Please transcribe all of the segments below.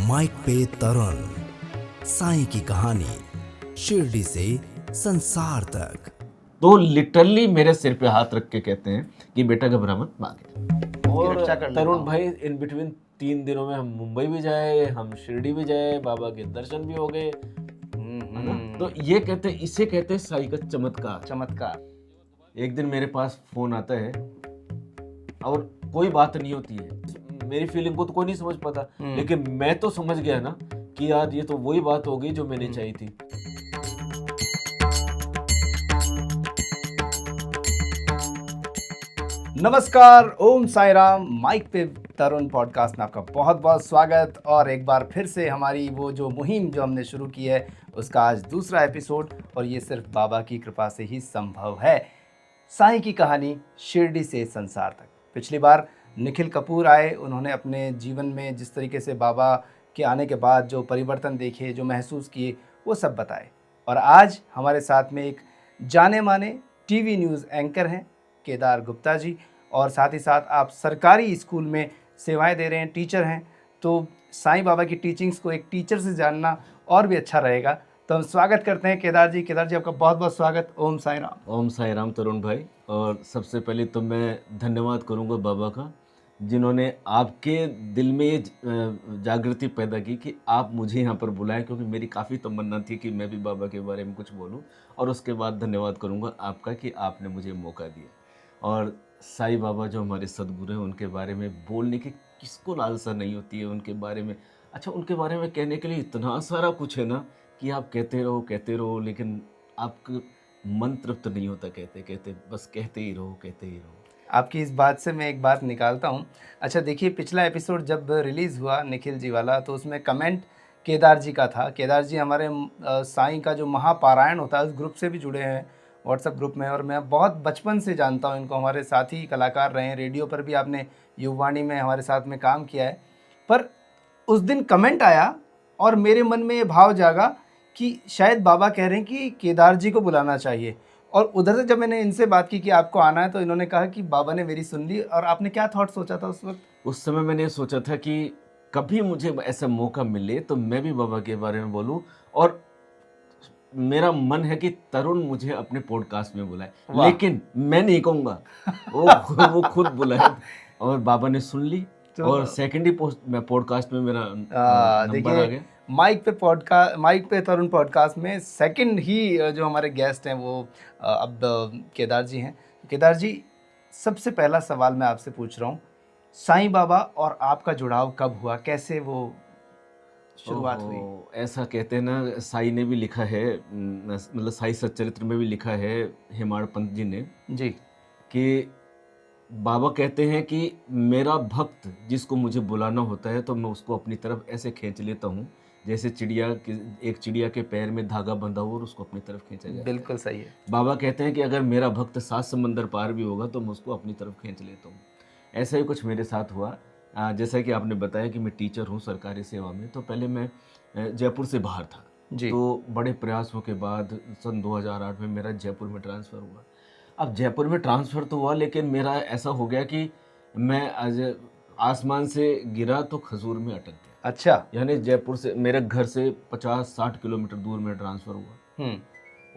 Mic पे तरुण, साईं की कहानी शिरडी से संसार तक। तो लिटरली मेरे सिर पे हाथ रख के कहते हैं कि बेटा घबरा मत, मां के और रक्षा कर लेता तरुण हूं। भाई इन बिटवीन 3 दिनों में हम मुंबई भी जाए, हम शिरडी भी जाए, बाबा के दर्शन भी हो गए, है ना। तो ये कहते हैं, इसे कहते हैं साईं का चमत्कार। चमत्कार। एक दिन मेरे पास फोन आता है और कोई बात नहीं होती है, मेरी फीलिंग को तो कोई नहीं समझ पाता, लेकिन मैं तो समझ गया ना कि यार ये तो वही बात हो गई जो मैंने चाहिए थी। नमस्कार, ओम साई राम। माइक पे तरुण पॉडकास्ट में आपका बहुत बहुत स्वागत। और एक बार फिर से हमारी वो जो मुहिम जो हमने शुरू की है उसका आज दूसरा एपिसोड, और ये सिर्फ बाबा की कृपा से ही संभव है। साईं की कहानी शिरडी से संसार तक। पिछली बार निखिल कपूर आए, उन्होंने अपने जीवन में जिस तरीके से बाबा के आने के बाद जो परिवर्तन देखे, जो महसूस किए, वो सब बताए। और आज हमारे साथ में एक जाने माने टीवी न्यूज़ एंकर हैं केदार गुप्ता जी, और साथ ही साथ आप सरकारी स्कूल में सेवाएं दे रहे हैं, टीचर हैं। तो साईं बाबा की टीचिंग्स को एक टीचर से जानना और भी अच्छा रहेगा। तो हम स्वागत करते हैं केदार जी। केदार जी, आपका बहुत बहुत स्वागत। ओम साई राम। ओम साई राम तरुण भाई। और सबसे पहले तो मैं धन्यवाद करूंगा बाबा का, जिन्होंने आपके दिल में ये जागृति पैदा की कि आप मुझे यहाँ पर बुलाएं, क्योंकि मेरी काफ़ी तमन्ना थी कि मैं भी बाबा के बारे में कुछ बोलूं। और उसके बाद धन्यवाद करूंगा आपका कि आपने मुझे मौका दिया। और साईं बाबा जो हमारे सदगुरु हैं, उनके बारे में बोलने की किसको लालसा नहीं होती है उनके बारे में। अच्छा, उनके बारे में कहने के लिए इतना सारा कुछ है ना कि आप कहते रहो, लेकिन आपका मन तृप्त नहीं होता कहते कहते, बस कहते ही रहो। आपकी इस बात से मैं एक बात निकालता हूँ। अच्छा देखिए, पिछला एपिसोड जब रिलीज़ हुआ निखिल जी वाला, तो उसमें कमेंट केदार जी का था। केदार जी हमारे साईं का जो महापारायण होता है उस ग्रुप से भी जुड़े हैं, व्हाट्सएप ग्रुप में, और मैं बहुत बचपन से जानता हूँ इनको। हमारे साथी कलाकार रहे हैं, रेडियो पर भी आपने युववाणी में हमारे साथ में काम किया है। पर उस दिन कमेंट आया और मेरे मन में ये भाव जागा कि शायद बाबा कह रहे हैं कि केदार जी को बुलाना चाहिए। और उधर से जब मैंने इनसे बात की कि आपको आना है, तो इन्होंने कहा कि बाबा ने मेरी सुन ली। और आपने क्या थॉट सोचा था उस वक्त? उस समय मैंने सोचा था कि कभी मुझे ऐसा मौका मिले तो मैं भी बाबा के बारे में बोलूं, और मेरा मन है कि तरुण मुझे अपने पॉडकास्ट में बुलाए, लेकिन मैं नहीं कहूँगा, वो खुद बुलाए। और बाबा ने सुन ली, और सेकेंड ही पॉडकास्ट में मेरा नंबर आ गया। माइक पे तरुण पॉडकास्ट में सेकंड ही जो हमारे गेस्ट हैं वो अब केदार जी हैं। केदार जी, सबसे पहला सवाल मैं आपसे पूछ रहा हूँ, साईं बाबा और आपका जुड़ाव कब हुआ, कैसे वो शुरुआत हुई? ऐसा कहते हैं ना, साई ने भी लिखा है, मतलब साई सच्चरित्र में भी लिखा है हेमाड़ पंत जी ने जी, कि बाबा कहते हैं कि मेरा भक्त जिसको मुझे बुलाना होता है तो मैं उसको अपनी तरफ ऐसे खींच लेता हूँ, जैसे एक चिड़िया के पैर में धागा बंधा हो और उसको अपनी तरफ खींचा जाए। बिल्कुल सही है। बाबा कहते हैं कि अगर मेरा भक्त 7 समंदर पार भी होगा तो मैं उसको अपनी तरफ खींच लेता हूँ। ऐसा ही कुछ मेरे साथ हुआ। जैसा कि आपने बताया कि मैं टीचर हूँ सरकारी सेवा में, तो पहले मैं जयपुर से बाहर था जी। तो बड़े प्रयासों के बाद सन 2008 में मेरा जयपुर में ट्रांसफ़र हुआ। अब जयपुर में ट्रांसफ़र तो हुआ, लेकिन मेरा ऐसा हो गया कि मैं आज आसमान से गिरा तो खजूर में अटक गया। अच्छा। यानी जयपुर से, मेरे घर से 50-60 किलोमीटर दूर में ट्रांसफ़र हुआ।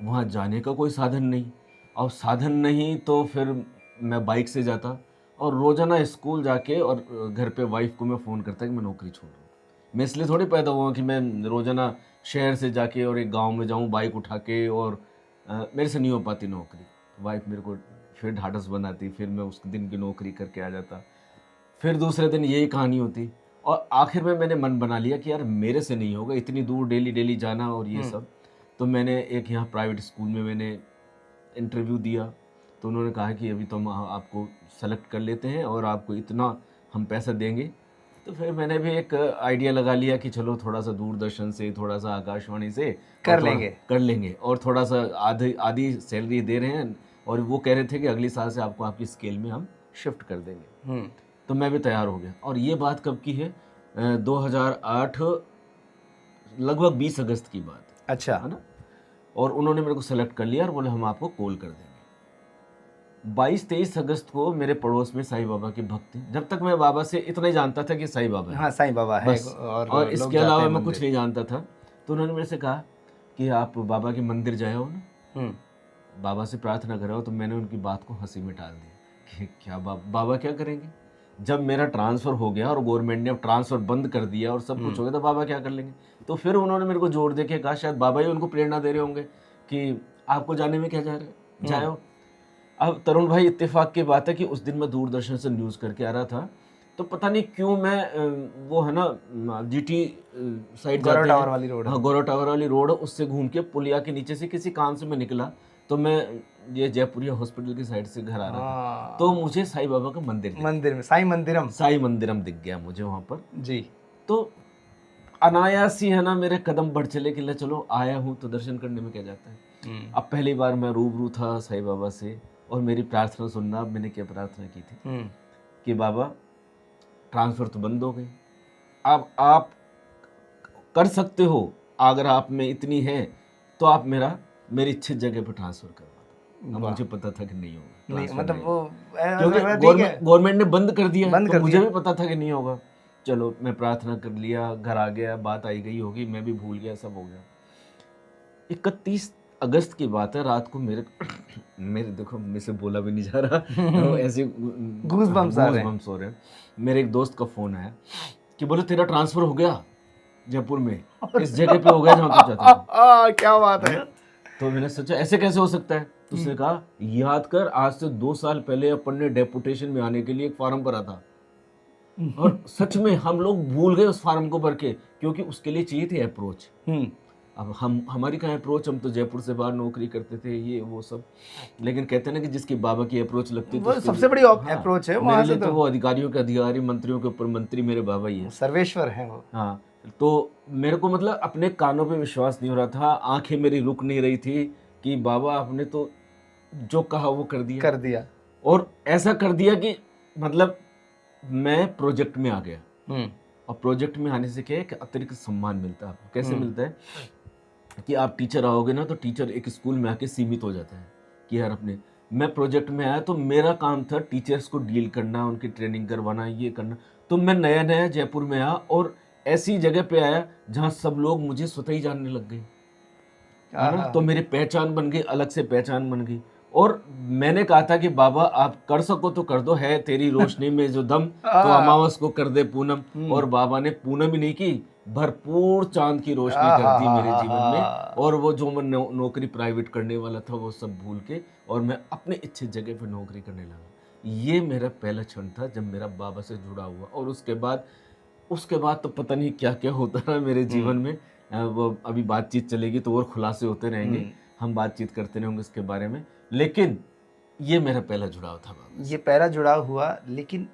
वहाँ जाने का कोई साधन नहीं, और साधन नहीं तो फिर मैं बाइक से जाता, और रोज़ाना स्कूल जाके और घर पे वाइफ को मैं फ़ोन करता कि मैं नौकरी छोड़ रहा हूँ। मैं इसलिए थोड़ी पैदा हुआ कि मैं रोज़ाना शहर से जाके और एक गांव में जाऊँ बाइक उठा के, और मेरे से नहीं हो पाती नौकरी। वाइफ मेरे को फिर ढाढ़स बनाती, फिर मैं उस दिन की नौकरी करके आ जाता, फिर दूसरे दिन यही कहानी होती। और आखिर में मैंने मन बना लिया कि यार मेरे से नहीं होगा इतनी दूर डेली डेली जाना और ये सब। तो मैंने एक यहाँ प्राइवेट स्कूल में मैंने इंटरव्यू दिया, तो उन्होंने कहा कि अभी तो हम आपको सेलेक्ट कर लेते हैं और आपको इतना हम पैसा देंगे। तो फिर मैंने भी एक आइडिया लगा लिया कि चलो थोड़ा सा दूरदर्शन से, थोड़ा सा आकाशवाणी से कर लेंगे, और थोड़ा सा आधी सैलरी दे रहे हैं, और वो कह रहे थे कि अगली साल से आपको आपकी स्केल में हम शिफ्ट कर देंगे। तो मैं भी तैयार हो गया। और ये बात कब की है? 2008, लगभग 20 अगस्त की बात है। अच्छा। है ना। और उन्होंने मेरे को सेलेक्ट कर लिया और बोले हम आपको कॉल कर देंगे। 22-23 अगस्त को मेरे पड़ोस में साईं बाबा की भक्त थी। जब तक मैं बाबा से इतना ही जानता था कि साईं बाबा है, हाँ साईं बाबा है बस। और और लोग इसके जाते अलावा हैं मैं कुछ मंदिर। नहीं जानता था। तो उन्होंने मेरे से कहा कि आप बाबा के मंदिर जाए हो ना, बाबा से प्रार्थना करो। तो मैंने उनकी बात को हंसी में टाल दिया कि क्या बाबा क्या करेंगे? जब मेरा ट्रांसफ़र हो गया और गवर्नमेंट ने अब ट्रांसफ़र बंद कर दिया और सब कुछ हो गया, तो बाबा क्या कर लेंगे? तो फिर उन्होंने मेरे को जोर दे के कहा, शायद बाबा ही उनको प्रेरणा दे रहे होंगे कि आपको जाने में क्या जा रहा है, जाओ। अब तरुण भाई, इत्तेफाक की बात है कि उस दिन मैं दूरदर्शन से न्यूज़ करके आ रहा था, तो पता नहीं क्यों मैं वो है ना जीटी साइड गौरव जाते टावर हैं, वाली रोड है। हाँ गौरव टावर वाली रोड है, उससे घूम के पुलिया के नीचे से किसी काम से मैं निकला, तो मैं ये जयपुरिया हॉस्पिटल की साइड से घर आ रहा था, तो मुझे साईं बाबा का मंदिर दिख, मंदिर में साईं मंदिरम, साईं मंदिरम दिख गया मुझे वहाँ पर। जी। तो अनायास ही है ना मेरे कदम बढ़ चले कि ले चलो आया हूँ तो दर्शन करने में क्या जाता है। अब पहली बार मैं रूबरू था साईं बाबा से, और मेरी प्रार्थना सुनना। अब मैंने क्या प्रार्थना की थी कि बाबा ट्रांसफ़र तो बंद हो गए, अब आप कर सकते हो, अगर आप में इतनी है तो आप मेरी इच्छित जगह पर ट्रांसफ़र करवा दो। अब मुझे पता था कि नहीं होगा नहीं ट्रांसफ़र, मतलब नहीं वो होगा। क्योंकि गवर्नमेंट ने बंद कर दिया, तो मुझे भी पता था कि नहीं होगा। चलो मैं प्रार्थना कर लिया, घर आ गया, बात आई गई होगी, मैं भी भूल गया, सब हो गया। 31 अगस्त की बात है, रात को मेरे देखो मेरे से बोला भी नहीं जा रहा ऐसे गूज़बम्स आ रहे हैं। हो रहे हैं। मेरे एक दोस्त का फ़ोन आया कि बोले तेरा ट्रांसफ़र हो गया जयपुर में, इस जगह पे हो गया जहाँ तू चाहता था। क्या बात है। तो मैंने सोचा ऐसे कैसे हो सकता है? तो उसने कहा याद कर, आज से 2 साल पहले अपन ने डेपुटेशन में आने के लिए एक फॉर्म भरा था, और सच में हम लोग भूल गए उस फार्म को भर के, क्योंकि उसके लिए चाहिए थी अप्रोच। अब हमारी कहाँ अप्रोच, हम तो जयपुर से बाहर नौकरी करते थे, ये वो सब। लेकिन कहते हैं ना कि जिसकी बाबा की अप्रोच लगती है तो वो सबसे बड़ी अप्रोच है वहाँ मेरे से। लिए तो वो अधिकारियों के अधिकारी, मंत्रियों के ऊपर मंत्री मेरे बाबा ही है, सर्वेश्वर है वो। हाँ। तो मेरे को मतलब अपने कानों पे विश्वास नहीं हो रहा था, आंखें मेरी रुक नहीं रही थी कि बाबा आपने तो जो कहा वो कर दिया। और ऐसा कर दिया कि मतलब मैं प्रोजेक्ट में आ गया। और प्रोजेक्ट में आने से क्या है कि अतिरिक्त सम्मान मिलता है आपको। कैसे मिलता है कि आप टीचर आओगे ना, तो टीचर एक स्कूल में आके सीमित हो जाता है कि यार अपने, मैं प्रोजेक्ट में आया तो मेरा काम था टीचर्स को डील करना, उनकी ट्रेनिंग करवाना, ये करना। तो मैं नया नया जयपुर में आया और ऐसी जगह पे आया जहाँ सब लोग मुझे स्वतः ही जानने लग गए, है ना। तो मेरी पहचान बन गई, अलग से पहचान बन गई। और मैंने कहा था कि बाबा आप कर सको तो कर दो, है तेरी रोशनी में जो दम, तो अमावस को कर दे पूनम। और बाबा ने पूनम ही नहीं की, भरपूर चांद की रोशनी कर दी मेरे जीवन में। और वो जो मैं नौकरी प्राइवेट करने वाला था वो सब भूल के, और मैं अपने इच्छित जगह पर नौकरी करने लगा। ये मेरा पहला क्षण था जब मेरा बाबा से जुड़ा हुआ। और उसके बाद तो पता नहीं क्या क्या होता रहा मेरे जीवन में। वो अभी बातचीत चलेगी तो और खुलासे होते रहेंगे, हम बातचीत करते रहेंगे इसके बारे में। लेकिन ये मेरा पहला जुड़ाव था बाबा से। ये पहला जुड़ाव हुआ, लेकिन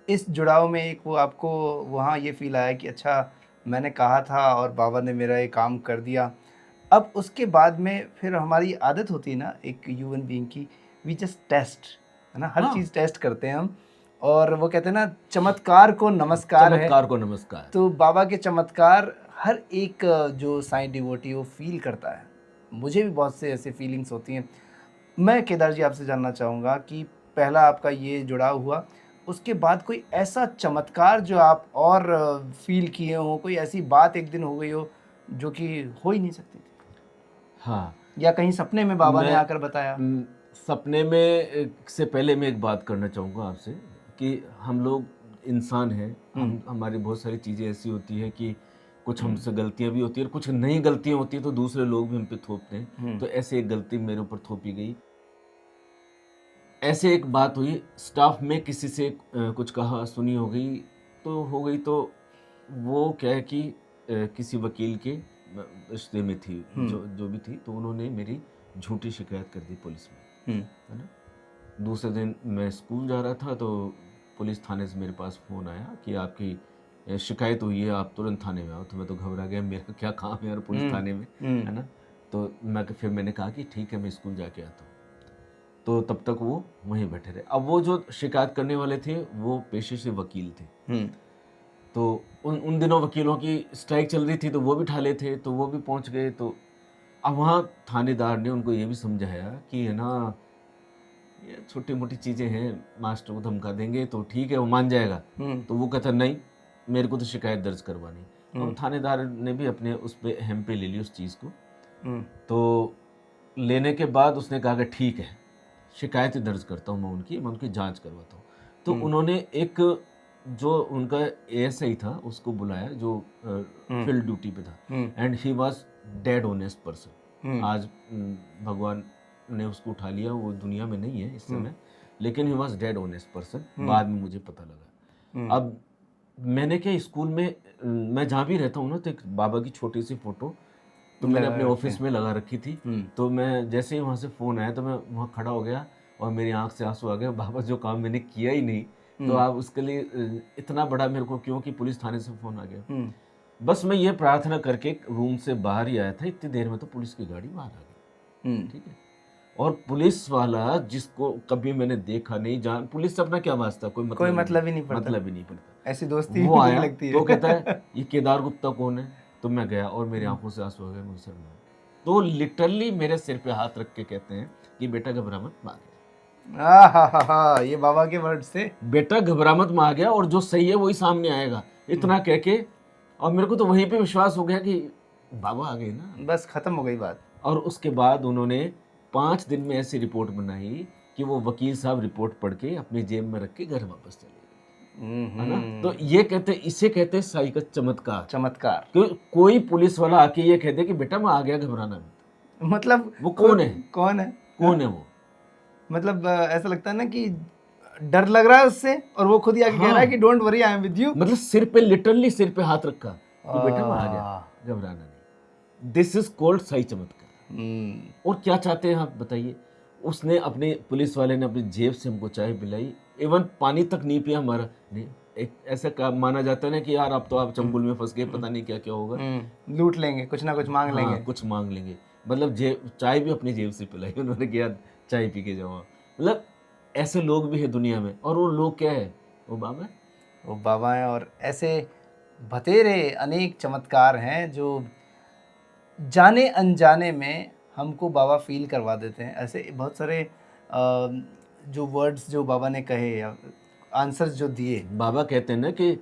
इस जुड़ाव में एक वो आपको वहाँ ये फील आया कि अच्छा मैंने कहा था और बाबा ने मेरा ये काम कर दिया। अब उसके बाद में फिर हमारी आदत होती है ना एक ह्यूमन बीइंग की, वी जस्ट टेस्ट, है ना, हर चीज़ टेस्ट करते हैं हम। और वो कहते हैं ना चमत्कार को नमस्कार है। चमत्कार को नमस्कार। तो बाबा के चमत्कार हर एक जो साईं डिवोटी वो फील करता है। मुझे भी बहुत से ऐसे फीलिंग्स होती हैं। मैं केदार जी आपसे जानना चाहूँगा कि पहला आपका ये जुड़ाव हुआ, उसके बाद कोई ऐसा चमत्कार जो आप और फील किए हो, कोई ऐसी बात एक दिन हो गई हो जो कि हो ही नहीं सकती थी? हाँ, या कहीं सपने में बाबा ने आकर बताया? सपने में से पहले मैं एक बात करना चाहूँगा आपसे कि हम लोग इंसान हैं, हमारी बहुत सारी चीज़ें ऐसी होती है कि कुछ हमसे गलतियाँ भी होती है और कुछ नई गलतियाँ होती है तो दूसरे लोग भी हम पे थोपते हैं। तो ऐसे एक गलती मेरे ऊपर थोपी गई। ऐसे एक बात हुई, स्टाफ में किसी से कुछ कहा सुनी हो गई, तो वो क्या है कि किसी वकील के रिश्ते में थी, जो भी थी, तो उन्होंने मेरी झूठी शिकायत कर दी पुलिस में, है ना। दूसरे दिन मैं स्कूल जा रहा था तो पुलिस थाने से मेरे पास फ़ोन आया कि आपकी शिकायत हुई है, आप तुरंत थाने में आओ। तो मैं तो घबरा गया, मेरा क्या काम है यार पुलिस थाने में, है ना। तो फिर मैंने कहा कि ठीक है मैं स्कूल जाके आता हूँ। तो तब तक वो वहीं बैठे रहे। अब वो जो शिकायत करने वाले थे वो पेशे से वकील थे। तो उन दिनों वकीलों की स्ट्राइक चल रही थी तो वो भी ठाले थे, तो वो भी पहुंच गए। तो अब वहाँ थानेदार ने उनको ये भी समझाया कि है ना, ये छोटी मोटी चीज़ें हैं, मास्टर को धमका देंगे तो ठीक है, वो मान जाएगा। तो वो कहता नहीं, मेरे को तो शिकायत दर्ज करवानी। और थानेदार ने भी अपने उस पे हम पे ले ली उस चीज़ को। तो लेने के बाद उसने कहा कि ठीक है, शिकायत दर्ज करता हूँ मैं उनकी जांच करवाता हूँ। तो उन्होंने एक जो उनका एएसआई था उसको बुलाया, जो फील्ड ड्यूटी पे था, and he was dead honest person. आज भगवान ने उसको उठा लिया, वो दुनिया में नहीं है इस समय, लेकिन he was dead honest person, बाद में मुझे पता लगा। अब मैंने क्या, स्कूल में मैं जहाँ भी रहता हूँ ना, तो एक बाबा की छोटी सी फोटो तो मैंने अपने ऑफिस में लगा रखी थी। तो मैं जैसे ही वहाँ से फ़ोन आया तो मैं वहाँ खड़ा हो गया और मेरी आंख से आंसू आ गए। बाबा, जो काम मैंने किया ही नहीं, तो आप उसके लिए इतना बड़ा मेरे को क्यों कि पुलिस थाने से फ़ोन आ गया। बस मैं ये प्रार्थना करके रूम से बाहर ही आया था, इतनी देर में तो पुलिस की गाड़ी बाहर आ गई। ठीक है, और पुलिस वाला जिसको कभी मैंने देखा नहीं, जान पुलिस से अपना क्या वास्ता, कोई मतलब ही नहीं पड़ता, ऐसी दोस्ती वो आया लगती है। तो कहता है ये केदार गुप्ता कौन है। तो मैं गया और मेरी आंखों से आंसू आ गए, मुझे सर में। तो लिटरली मेरे सिर पे हाथ रख के कहते हैं कि बेटा घबरा मत, मैं आ गया। ये बाबा के वर्ड से, बेटा घबरा मत, मैं आ गया, और जो सही है वही सामने आएगा, इतना कह के। और मेरे को तो वहीं पे विश्वास हो गया कि बाबा आ गए ना, बस खत्म हो गई बात। और उसके बाद उन्होंने 5 दिन में ऐसी रिपोर्ट बनाई कि वो वकील साहब रिपोर्ट पढ़ के अपनी जेब में रख के घर वापस चले गए, है ना। तो ये इसे कहते हैं साई का चमत्कार। कोई पुलिस वाला आके ये कहते कि बेटा मैं आ गया, घबराना मत। मतलब वो कौन है वो? मतलब ऐसा लगता है ना कि डर लग रहा है उससे, और वो खुद ही आके कह रहा है कि don't worry, I am with you. मतलब सिर पे, लिटरली सिर पे हाथ रखा कि बेटा मैं आ गया, घबराना नहीं। दिस इज कॉल्ड साई चमत्कार। और क्या चाहते हैं आप बताइए? उसने अपने, पुलिस वाले ने अपनी जेब से हमको चाय पिलाई, इवन पानी तक नहीं पिया हमारा। नहीं, एक ऐसा माना जाता है ना कि यार अब तो आप चंबुल में फंस गए, पता नहीं क्या क्या होगा, लूट लेंगे, कुछ ना कुछ मांग लेंगे। कुछ मांग लेंगे। मतलब चाय भी अपनी जेब से पिलाई उन्होंने, किया चाय पी के जाओ। मतलब ऐसे लोग भी है दुनिया में, और वो लोग क्या है, वो बाबा है। और ऐसे बतेरे अनेक चमत्कार हैं जो जाने अनजाने में हमको बाबा फील करवा देते हैं। ऐसे बहुत सारे जो वर्ड्स जो बाबा ने कहे या आंसर्स जो दिए, बाबा कहते हैं ना कि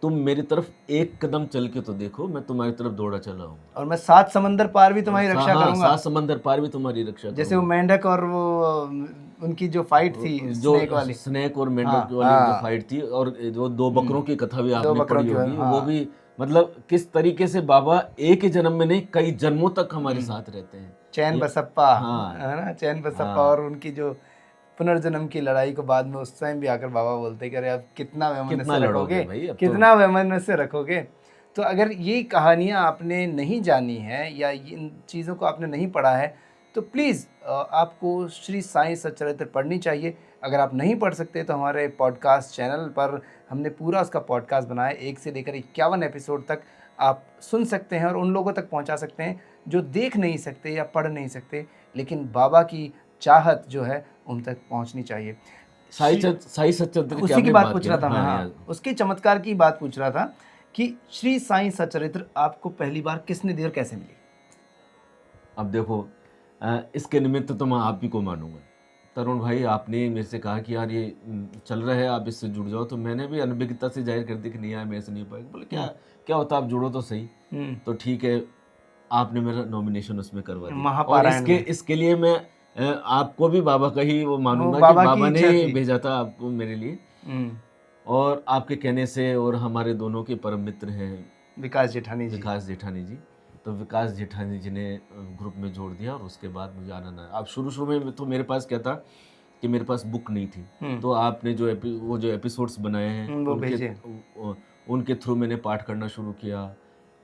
तुम मेरी तरफ एक कदम चल के तो देखो, मैं तुम्हारी तरफ दौड़ा चला हूँ, और मैं 7 समंदर पार भी तुम्हारी रक्षा करूंगा। 7 समंदर पार भी तुम्हारी रक्षा। जैसे वो मेंढक और वो उनकी जो फाइट थी, जो स्नेक और मेंढक वाली जो फाइट थी, और जो 2 बकरों की कथा भी आपने पढ़ी होगी, वो भी मतलब किस तरीके से बाबा एक ही जन्म में नहीं, कई जन्मों तक हमारे साथ रहते हैं। चैन बसप्पा, है ना, चैन बसप्पा। और उनकी जो पुनर्जन्म की लड़ाई को बाद में उस टाइम भी आकर बाबा बोलते कि अरे अब कितना वैमनस्य रखोगे, कितना वैमनस्य रखोगे। तो अगर ये कहानियाँ आपने नहीं जानी है या इन चीज़ों को आपने नहीं पढ़ा है, तो प्लीज़ आपको श्री साईं सच्चरित्र पढ़नी चाहिए। अगर आप नहीं पढ़ सकते तो हमारे पॉडकास्ट चैनल पर हमने पूरा उसका पॉडकास्ट बनाया, 1 से लेकर 51 एपिसोड तक आप सुन सकते हैं और उन लोगों तक पहुंचा सकते हैं जो देख नहीं सकते या पढ़ नहीं सकते, लेकिन बाबा की चाहत जो है उन तक पहुंचनी चाहिए। साई सच्चरित्र उसी की बात पूछ रहा था मैं, उसके चमत्कार की बात पूछ रहा था कि श्री साईं सच्चरित्र आपको पहली बार किसने दी और कैसे मिली? अब देखो, इसके निमित्त तो मैं आप ही को मानूंगा। तरुण भाई, आपने मेरे से कहा कि यार ये चल रहा है, आप इससे जुड़ जाओ, तो मैंने भी अनभिज्ञता से जाहिर कर दी कि नहीं यार, मेरे से नहीं पाएगा। बोले क्या होता, आप जुड़ो तो सही। तो ठीक है, आपने मेरा नॉमिनेशन उसमें करवा दिया, और इसके लिए मैं आपको भी बाबा का ही वो मानूंगा कि बाबा ने भेजा था आपको मेरे लिए। और आपके कहने से, और हमारे दोनों के परम मित्र हैं विकास जेठानी जी, तो विकास जेठानी जी ने ग्रुप में जोड़ दिया, और उसके बाद मुझे आनंद आया। अब शुरू में तो मेरे पास क्या था कि मेरे पास बुक नहीं थी, तो आपने जो एपिसोड्स बनाए हैं उनके थ्रू मैंने पाठ करना शुरू किया।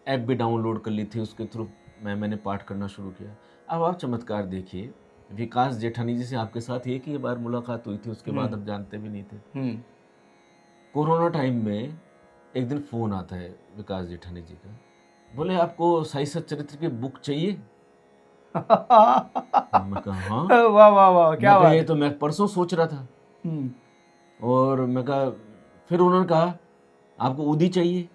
ऐप भी डाउनलोड कर ली थी, उसके थ्रू मैंने पाठ करना शुरू किया। अब आप चमत्कार देखिए, विकास जेठानी जी से आपके साथ एक ही बार मुलाकात हुई थी, उसके बाद आप जानते भी नहीं थे। कोरोना टाइम में एक दिन फ़ोन आता है विकास जेठानी जी का, बोले आपको साई सच्चरित्र की बुक चाहिए? मैं कहा हाँ। वाह वाह वाह, क्या बात है। ये तो मैं परसों सोच रहा था। और मैं कहा, फिर उन्होंने कहा आपको उदी चाहिए?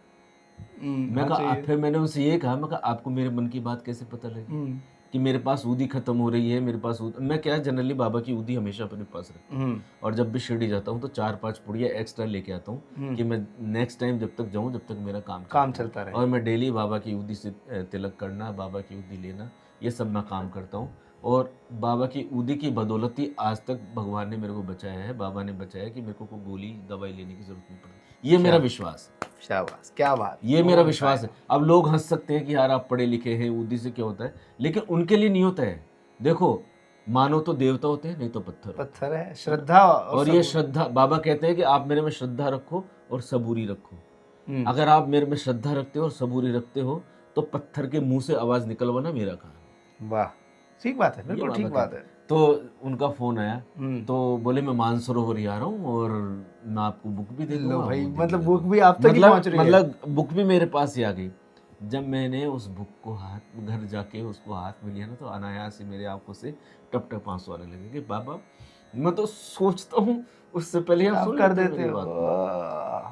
मैं कहा, फिर मैंने उनसे ये कहा, मैं कहा आपको मेरे मन की बात कैसे पता लगी? कि मेरे पास ऊदी खत्म हो रही है, मेरे पास मैं क्या जनरली बाबा की ऊदी हमेशा अपने पास रखता हूँ। और जब भी शिरडी जाता हूँ तो 4-5 पुड़िया एक्स्ट्रा लेके आता हूँ कि मैं नेक्स्ट टाइम जब तक जाऊँ, जब तक मेरा काम चलता रहे। और मैं डेली बाबा की ऊदी से तिलक करना, बाबा की ऊदी लेना, ये सब मैं काम करता हूँ। और बाबा की ऊदी की बदौलत ही आज तक भगवान ने मेरे को बचाया है, बाबा ने बचाया कि मेरे को कोई गोली दवाई लेने की जरूरत नहीं पड़ती। ये मेरा विश्वास है। शाबाश, क्या बात, ये मेरा विश्वास है। अब लोग हंस सकते हैं कि यार आप पढ़े लिखे हैं, ऊदी से क्या होता है, लेकिन उनके लिए नहीं होता है। देखो, मानो तो देवता होते हैं, नहीं तो पत्थर है। श्रद्धा और ये श्रद्धा, बाबा कहते हैं कि आप मेरे में श्रद्धा रखो और सबूरी रखो। अगर आप मेरे में श्रद्धा रखते हो और सबूरी रखते हो तो पत्थर के मुंह से आवाज निकलवाना मेरा काम है। वाह, ठीक बात है, बिल्कुल ठीक बात है। तो उनका फोन आया, तो बोले मैं मानसरोवर ही आ रहा हूँ और मैं आपको बुक भी दे दूंगा। लो भाई, मतलब बुक भी आप तक ही पहुंच रही है। मतलब बुक भी मेरे पास ही आ गई। जब मैंने उस बुक को घर जाके उसको हाथ में लिया ना, तो अनायास ही मेरे आंखों से टप टप आंसू आने लगे कि बाबा, मैं तो सोचता हूँ उससे पहले आप सुन कर देते हो।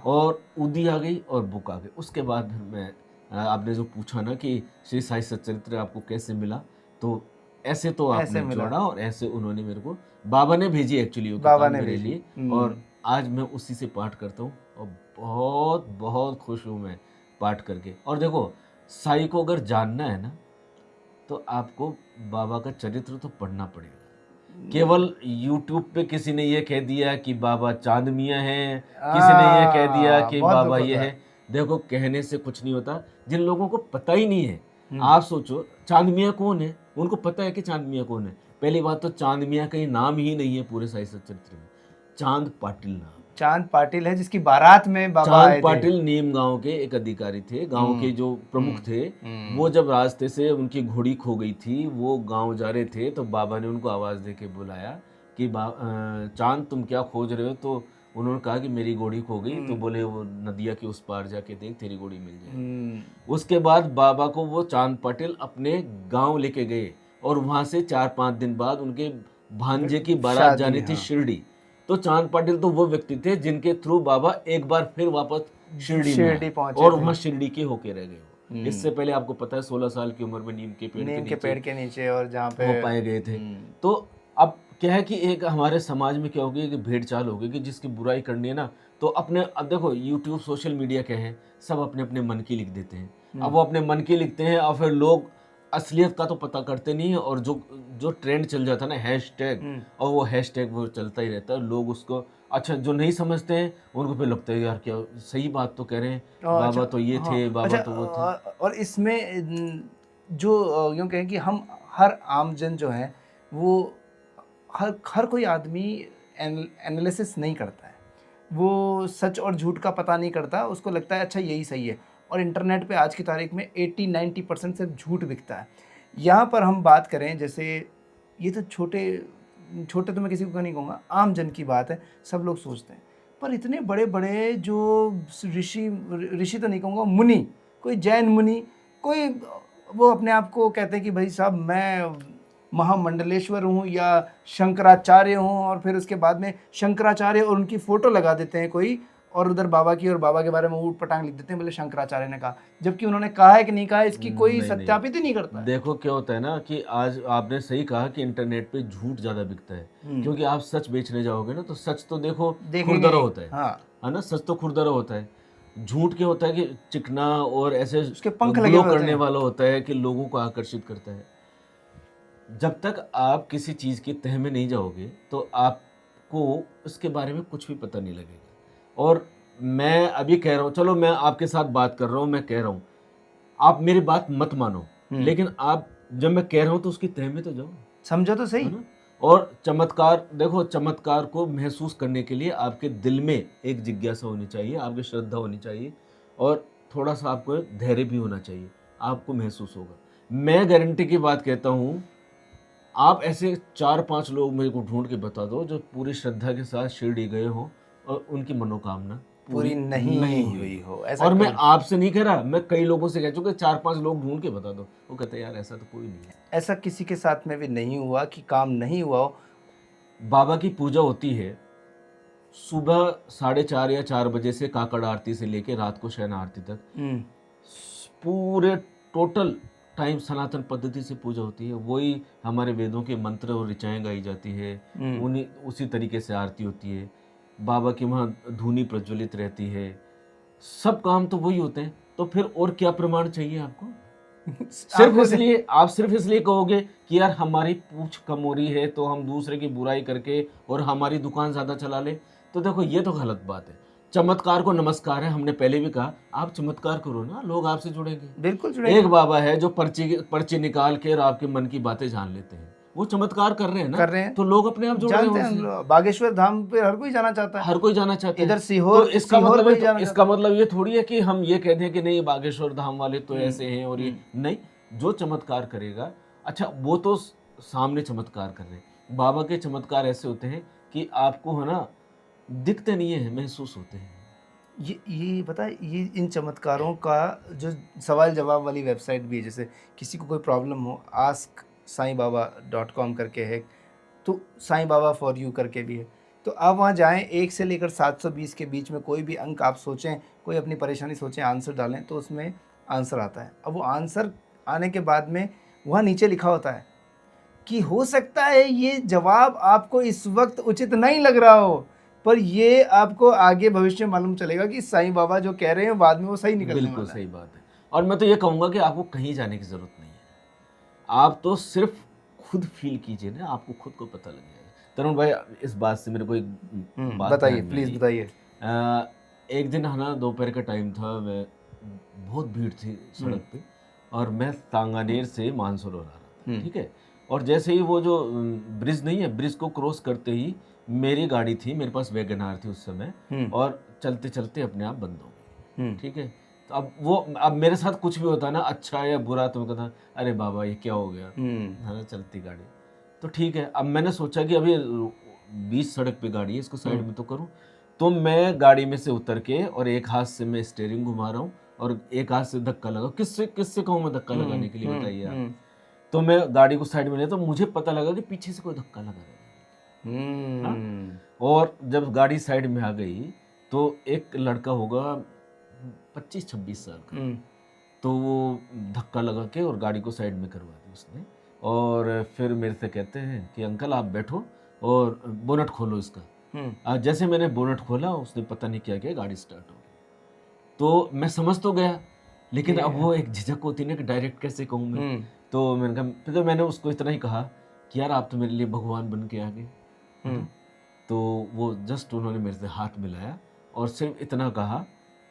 और ऊदी आ गई और बुक आ गई। उसके बाद फिर मैं, आपने जो पूछा ना कि श्री साई सच्चरित्र आपको कैसे मिला, तो ऐसे तो आपने जोड़ा और ऐसे उन्होंने मेरे को, बाबा ने भेजी एक्चुअली वो किताब मेरे लिए, और आज मैं उसी से पाठ करता हूँ और बहुत बहुत खुश हूँ मैं पाठ करके। और देखो, साई को अगर जानना है ना तो आपको बाबा का चरित्र तो पढ़ना पड़ेगा। केवल YouTube पे किसी ने ये कह दिया कि बाबा चांद मियाँ हैं, किसी ने ये कह दिया कि बाबा ये है, देखो कहने से कुछ नहीं होता। जिन लोगों को पता ही नहीं है, आप सोचो चांद मियाँ कौन है, उनको पता है कि चांद मियाँ कौन है। पहली बात तो चांद मियाँ का नाम ही नहीं है पूरे साई सच्चरित्र में, चांद पाटिल नाम। चांद पाटिल है जिसकी बारात में बाबा आए थे। चांद पाटिल नीम गांव के एक अधिकारी थे, गांव के जो प्रमुख थे। वो जब रास्ते से उनकी घोड़ी खो गई थी, वो गांव जा रहे थे, तो बाबा ने उनको आवाज देके बुलाया कि चांद तुम क्या खोज रहे हो। तो उन्होंने कहा कि मेरी घोड़ी खो गई। तो बोले वो नदिया के उस पार जाके देख, तेरी घोड़ी मिल जाएगी। उसके बाद बाबा को वो चांद पाटिल अपने गांव लेके गए और वहां से 4-5 दिन बाद उनके भांजे की बारात जानी थी शिरडी। तो चांद पाटिल तो वो व्यक्ति थे जिनके थ्रू बाबा एक बार फिर वापस शिरडी पहुंचे और वहां शिरडी के होके रह गए। इससे पहले आपको पता है 16 साल की उम्र में नीम के पेड़ के नीचे और जहाँ पे वो पाए गए थे। तो अब क्या है कि एक हमारे समाज में क्या हो गई कि भेड़ चाल हो गई कि जिसकी बुराई करनी है ना, तो अपने, अब देखो यूट्यूब सोशल मीडिया क्या है, सब अपने अपने मन की लिख देते हैं। अब वो अपने मन की लिखते हैं और फिर लोग असलियत का तो पता करते नहीं है। और जो ट्रेंड चल जाता है ना, हैशटैग, और वो हैशटैग वो चलता ही रहता है। लोग उसको, अच्छा जो नहीं समझते हैं उनको फिर लगता है यार क्या सही बात तो कह रहे हैं, बाबा तो ये थे, बाबा तो वो थे। और इसमें जो यूँ कहें कि हम हर आमजन जो है वो हर कोई आदमी एनालिसिस नहीं करता है, वो सच और झूठ का पता नहीं करता। उसको लगता है अच्छा यही सही है, और इंटरनेट पे आज की तारीख में 80-90% सिर्फ झूठ बिकता है। यहाँ पर हम बात करें, जैसे ये तो छोटे तो मैं किसी को नहीं कहूँगा, आम जन की बात है, सब लोग सोचते हैं। पर इतने बड़े बड़े जो ऋषि तो नहीं कहूँगा, मुनि, कोई जैन मुनि, कोई वो अपने आप को कहते हैं कि भाई साहब मैं महामंडलेश्वर हूँ या शंकराचार्य हूँ, और फिर उसके बाद में शंकराचार्य और उनकी फ़ोटो लगा देते हैं कोई, और उधर बाबा की, और बाबा के बारे में ऊट पटांग लिख देते हैं, बोले शंकराचार्य ने कहा, जबकि उन्होंने कहा है कि नहीं कहा है इसकी कोई सत्यापित ही नहीं करता। देखो क्या होता है ना कि आज आपने सही कहा कि इंटरनेट पे झूठ ज्यादा बिकता है, क्योंकि आप सच बेचने जाओगे ना तो सच तो देखो खुरदरा होता है, है ना, सच तो खुरदरा होता है। झूठ क्या होता है कि चिकना और ऐसे उसके पंख लगे करने वाला होता है कि लोगों को आकर्षित करता है। जब तक आप किसी चीज की तह में नहीं जाओगे तो आपको उसके बारे में कुछ भी पता नहीं लगेगा। और मैं अभी कह रहा हूँ, चलो मैं आपके साथ बात कर रहा हूँ, मैं कह रहा हूँ, आप मेरी बात मत मानो, लेकिन आप जब मैं कह रहा हूँ तो उसकी तह में तो जाओ, समझो तो सही। और चमत्कार, देखो चमत्कार को महसूस करने के लिए आपके दिल में एक जिज्ञासा होनी चाहिए, आपकी श्रद्धा होनी चाहिए, और थोड़ा सा आपको धैर्य भी होना चाहिए, आपको महसूस होगा। मैं गारंटी की बात कहता हूँ, आप ऐसे 4-5 लोग मेरे को ढूंढ के बता दो जो पूरी श्रद्धा के साथ शिरडी गए हो और उनकी मनोकामना पूरी नहीं हुई हो। ऐसा और मैं आपसे नहीं कह रहा, मैं कई लोगों से कह चुका, 4-5 लोग ढूंढ के बता दो, वो कहते हैं यार ऐसा तो कोई नहीं है। ऐसा किसी के साथ में भी नहीं हुआ कि काम नहीं हुआ हो। बाबा की पूजा होती है सुबह 4:30 या 4 बजे से काकड़ आरती से लेके रात को शयन आरती तक, पूरे टोटल टाइम सनातन पद्धति से पूजा होती है, वही हमारे वेदों के मंत्र और ऋचाएँ गाई जाती है, उन्हीं उसी तरीके से आरती होती है, बाबा के वहाँ धूनी प्रज्वलित रहती है, सब काम तो वही होते हैं। तो फिर और क्या प्रमाण चाहिए आपको? आप सिर्फ इसलिए कहोगे कि यार हमारी पूछ कम हो रही है तो हम दूसरे की बुराई करके और हमारी दुकान ज्यादा चला ले, तो देखो ये तो गलत बात है। चमत्कार को नमस्कार है, हमने पहले भी कहा, आप चमत्कार करो ना, लोग आपसे जुड़ेंगे। बिल्कुल जुड़ेंगे। एक बाबा है जो पर्ची निकाल के और आपके मन की बातें जान लेते हैं, वो चमत्कार कर रहे हैं ना, कर रहे हैं, तो लोग अपने आप जुड़ रहे हैं जानते हैं। उनसे। हम लोग बागेश्वर धाम पे हर कोई जाना चाहता है, हर कोई जाना चाहता है। इधर सीहोर, तो इसका सीहोर मतलब पे जाना इसका मतलब ये थोड़ी है कि हम ये कहते हैं कि नहीं बागेश्वर धाम वाले तो ऐसे हैं और ये नहीं। जो चमत्कार करेगा, अच्छा वो तो सामने चमत्कार कर रहे हैं, बाबा के चमत्कार ऐसे होते हैं कि आपको है ना दिखते नहीं है, महसूस होते हैं। ये पता है, ये इन चमत्कारों का जो सवाल जवाब वाली वेबसाइट भी है, जैसे किसी को कोई प्रॉब्लम हो, asksaibaba.com करके है, तो साईं बाबा फॉर यू करके भी है, तो आप वहाँ जाएं, 1 से लेकर 720 के बीच में कोई भी अंक आप सोचें, कोई अपनी परेशानी सोचें, आंसर डालें तो उसमें आंसर आता है। अब वो आंसर आने के बाद में वहाँ नीचे लिखा होता है कि हो सकता है ये जवाब आपको इस वक्त उचित नहीं लग रहा हो, पर ये आपको आगे भविष्य में मालूम चलेगा कि साईं बाबा जो कह रहे हैं बाद में वो सही निकलने बिल्कुल वाला है। सही बात है। और मैं तो ये कहूँगा कि आपको कहीं जाने की जरूरत नहीं है, आप तो सिर्फ खुद फील कीजिए ना, आपको खुद को पता लग जाएगा। तरुण भाई, इस बात से मेरे को एक बात बताइए, ध्यान में प्लीज आई। बताइए। एक दिन है ना, दोपहर का टाइम था, मैं बहुत भीड़ थी सड़क पे और मैं सांगानेर से मानसरोवर आ रहा था, ठीक है। और जैसे ही वो जो ब्रिज नहीं है, ब्रिज को क्रॉस करते ही मेरी गाड़ी थी, मेरे पास वैगनआर थी उस समय, और चलते चलते अपने आप बंद हो गई, ठीक है। तो अब मेरे साथ कुछ भी होता ना, अच्छा या बुरा, तो मैं कहता अरे बाबा ये क्या हो गया, है ना, चलती गाड़ी। तो ठीक है, अब मैंने सोचा कि अभी बीच सड़क पे गाड़ी है, इसको साइड में तो करूं। तो मैं गाड़ी में से उतर के और एक हाथ से मैं स्टीयरिंग घुमा रहा हूँ और एक हाथ से धक्का लगा। किससे कहूँ मैं धक्का लगाने के लिए, बताइए आप। तो मैं गाड़ी को साइड में लिया, तो मुझे पता लगा कि पीछे से कोई धक्का लगा रहा है। और जब गाड़ी साइड में आ गई तो एक लड़का होगा 25-26 साल का, तो वो धक्का लगा के और गाड़ी को साइड में करवा दी उसने। और फिर मेरे से कहते हैं कि अंकल आप बैठो और बोनट खोलो इसका। जैसे मैंने बोनट खोला, उसने पता नहीं क्या किया, गाड़ी स्टार्ट हो गई। तो मैं समझ तो गया, लेकिन अब वो एक झिझक होती है ना कि डायरेक्ट कैसे कहूँ मैं। तो मैंने कहा, फिर तो मैंने उसको इतना ही कहा कि यार आप तो मेरे लिए भगवान बन के आ गए। तो वो जस्ट उन्होंने मेरे से हाथ मिलाया और सिर्फ इतना कहा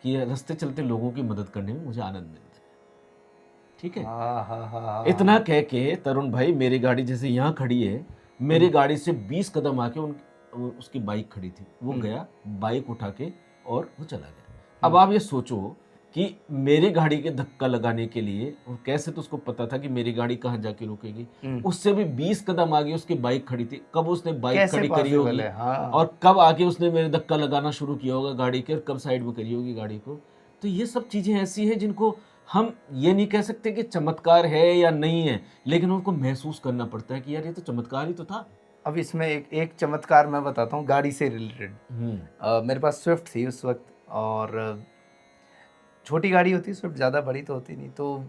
कि रास्ते चलते लोगों की मदद करने में मुझे आनंद मिलता है, ठीक है। इतना कह के तरुण भाई, मेरी गाड़ी जैसे यहाँ खड़ी है, मेरी गाड़ी से 20 कदम आके उसकी बाइक खड़ी थी, वो गया बाइक उठा के और वो चला गया। अब आप ये सोचो कि मेरी गाड़ी के धक्का लगाने के लिए, और कैसे तो उसको पता था कि मेरी गाड़ी कहाँ जाके रुकेगी, उससे भी 20 कदम आगे उसकी बाइक खड़ी थी। कब उसने बाइक खड़ी करी होगी और कब आके उसने मेरे धक्का लगाना शुरू किया होगा गाड़ी के, और कब साइड में करी होगी गाड़ी को। तो ये सब चीजें ऐसी हैं जिनको हम ये नहीं कह सकते कि चमत्कार है या नहीं है, लेकिन उनको महसूस करना पड़ता है कि यार ये तो चमत्कार ही तो था। अब इसमें एक चमत्कार मैं बताता हूँ गाड़ी से रिलेटेड। मेरे पास स्विफ्ट थी उस वक्त, और छोटी गाड़ी होती है स्विफ्ट, ज़्यादा बड़ी तो होती नहीं। तो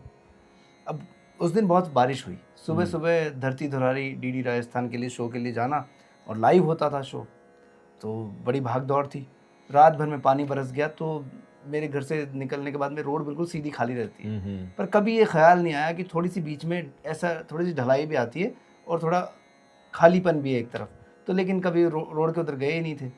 अब उस दिन बहुत बारिश हुई, सुबह सुबह धरती धुरारी डीडी राजस्थान के लिए शो के लिए जाना, और लाइव होता था शो, तो बड़ी भाग दौड़ थी। रात भर में पानी बरस गया, तो मेरे घर से निकलने के बाद में रोड बिल्कुल सीधी खाली रहती है, पर कभी ये ख्याल नहीं आया कि थोड़ी सी बीच में ऐसा थोड़ी सी ढलाई भी आती है और थोड़ा खालीपन भी है एक तरफ, तो लेकिन कभी रोड के उधर गए ही नहीं थे।